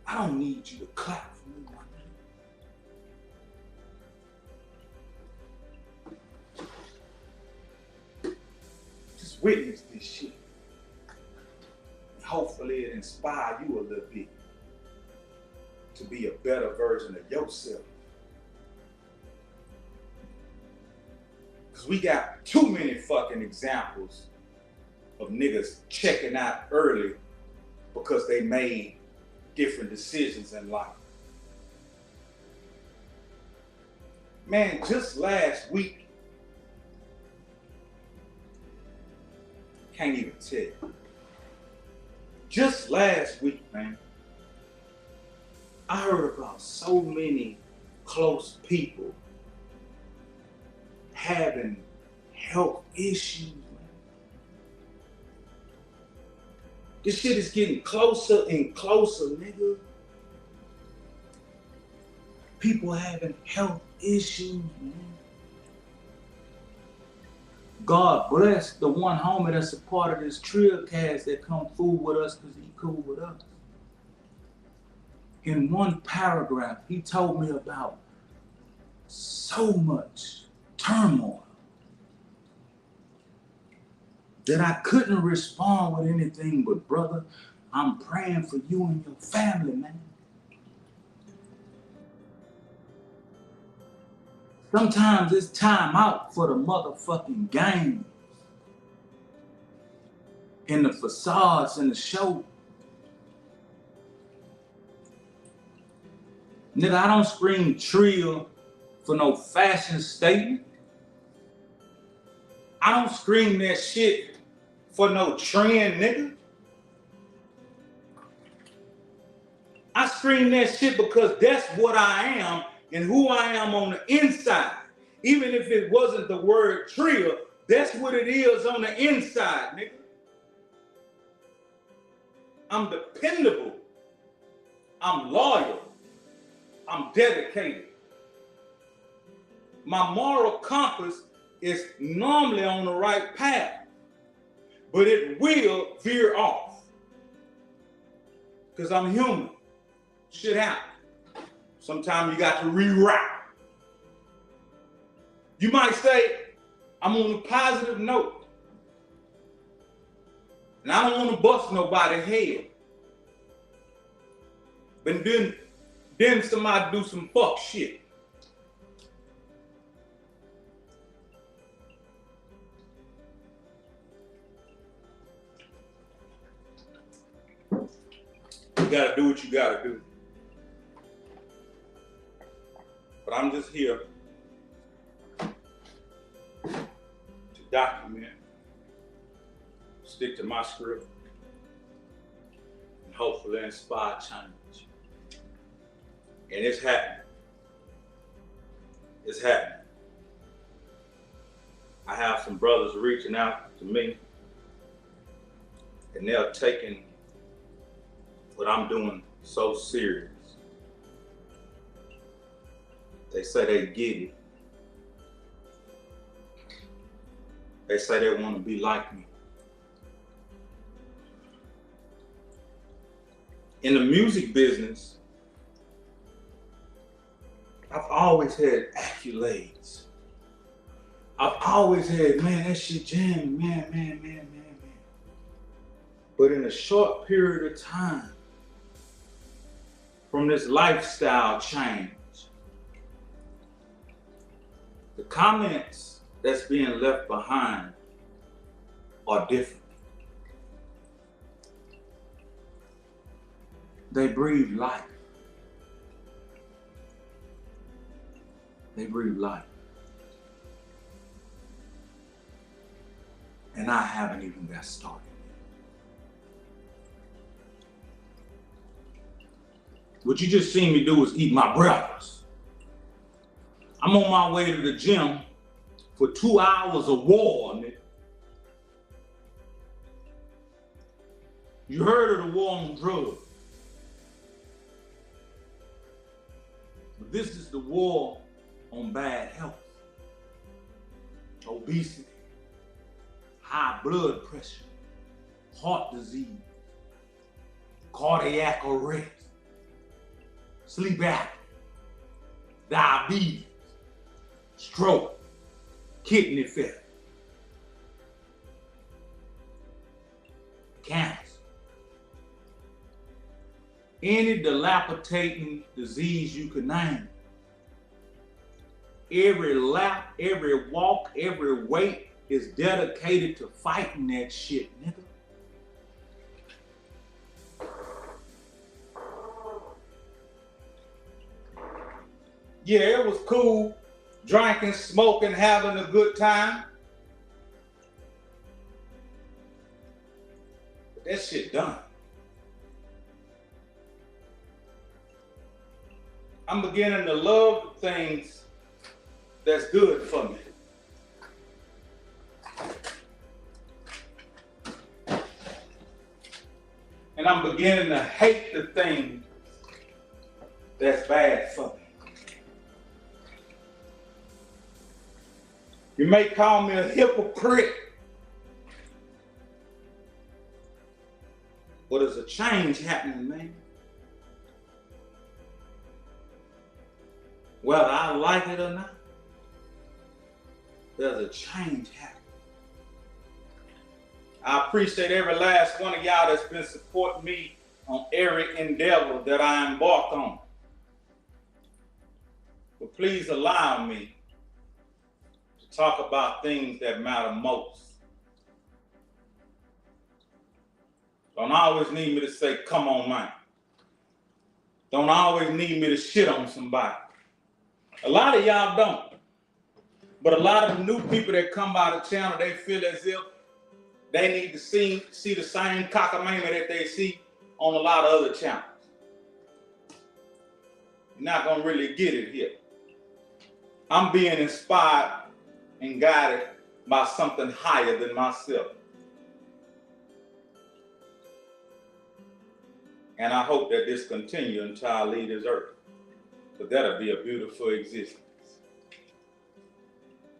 I don't need you to clap for me, my nigga. Just witness this shit. And hopefully it inspires you a little bit to be a better version of yourself. Because we got too many fucking examples of niggas checking out early because they made different decisions in life. Man, just last week, can't even tell you. Just last week, man, I heard about so many close people having health issues, man. This shit is getting closer and closer, nigga. People having health issues, man. God bless the one homie that's a part of this Trillcast that come fool with us because he cool with us. In one paragraph, he told me about so much turmoil that I couldn't respond with anything but, brother, I'm praying for you and your family, man. Sometimes it's time out for the motherfucking games and the facades and the show. Nigga, I don't scream Trill for no fashion statement. I don't scream that shit for no trend, nigga. I scream that shit because that's what I am and who I am on the inside. Even if it wasn't the word Trill, that's what it is on the inside, nigga. I'm dependable. I'm loyal. I'm dedicated. My moral compass is normally on the right path, but it will veer off because I'm human. Shit happens. Sometimes you got to reroute. You might say, I'm on a positive note, and I don't want to bust nobody's head. But then somebody do some fuck shit. You gotta do what you gotta do. But I'm just here to document, stick to my script, and hopefully inspire change. And it's happening. It's happening. I have some brothers reaching out to me, and they're taking what I'm doing so serious. They say they get it. They say they want to be like me. In the music business, I've always had accolades. I've always had, man, that shit jamming, man. But in a short period of time, from this lifestyle change, the comments that's being left behind are different. They breathe life. They breathe life. And I haven't even got started. What you just seen me do is eat my breakfast. I'm on my way to the gym for 2 hours of war, nigga. You heard of the war on drugs. But this is the war on bad health, obesity, high blood pressure, heart disease, cardiac arrest, sleep apnea, diabetes, stroke, kidney failure, cancer. Any dilapidating disease you could name. Every lap, every walk, every weight is dedicated to fighting that shit, nigga. Yeah, it was cool, drinking, smoking, having a good time. But that shit done. I'm beginning to love the things that's good for me. And I'm beginning to hate the things that's bad for me. You may call me a hypocrite, but there's a change happening, man. Whether I like it or not, there's a change happening. I appreciate every last one of y'all that's been supporting me on every endeavor that I embark on. But please allow me to talk about things that matter most. Don't always need me to say, come on, man. Don't always need me to shit on somebody. A lot of y'all don't. But a lot of the new people that come by the channel, they feel as if they need to see the same cockamamie that they see on a lot of other channels. You're not gonna really get it here. I'm being inspired and guided by something higher than myself. And I hope that this continues until I leave this earth. But that'll be a beautiful existence.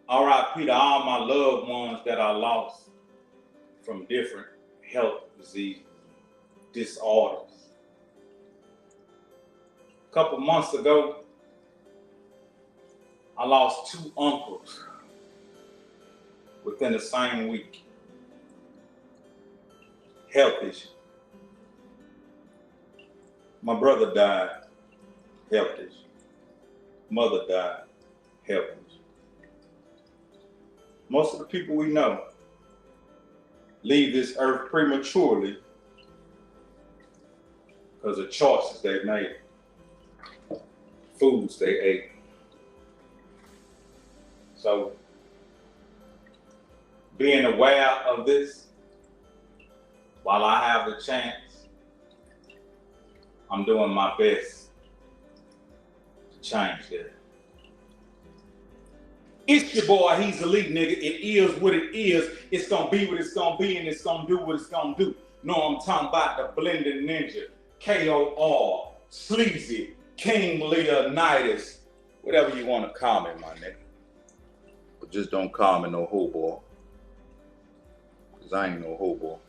R.I.P. to all my loved ones that I lost from different health diseases, disorders. A couple months ago, I lost 2 uncles within the same week. Health issues. My brother died, health issues. Mother died, health issues. Most of the people we know leave this earth prematurely because of choices they made, foods they ate. So, being aware of this, while I have the chance, I'm doing my best to change that. It's your boy, he's elite, nigga. It is what it is. It's gonna be what it's gonna be, and it's gonna do what it's gonna do. No, I'm talking about the Blending Ninja, KOR, Sleazy, King Leonidas, whatever you want to call me, my nigga. But just don't call me no hobo. I ain't no hobo.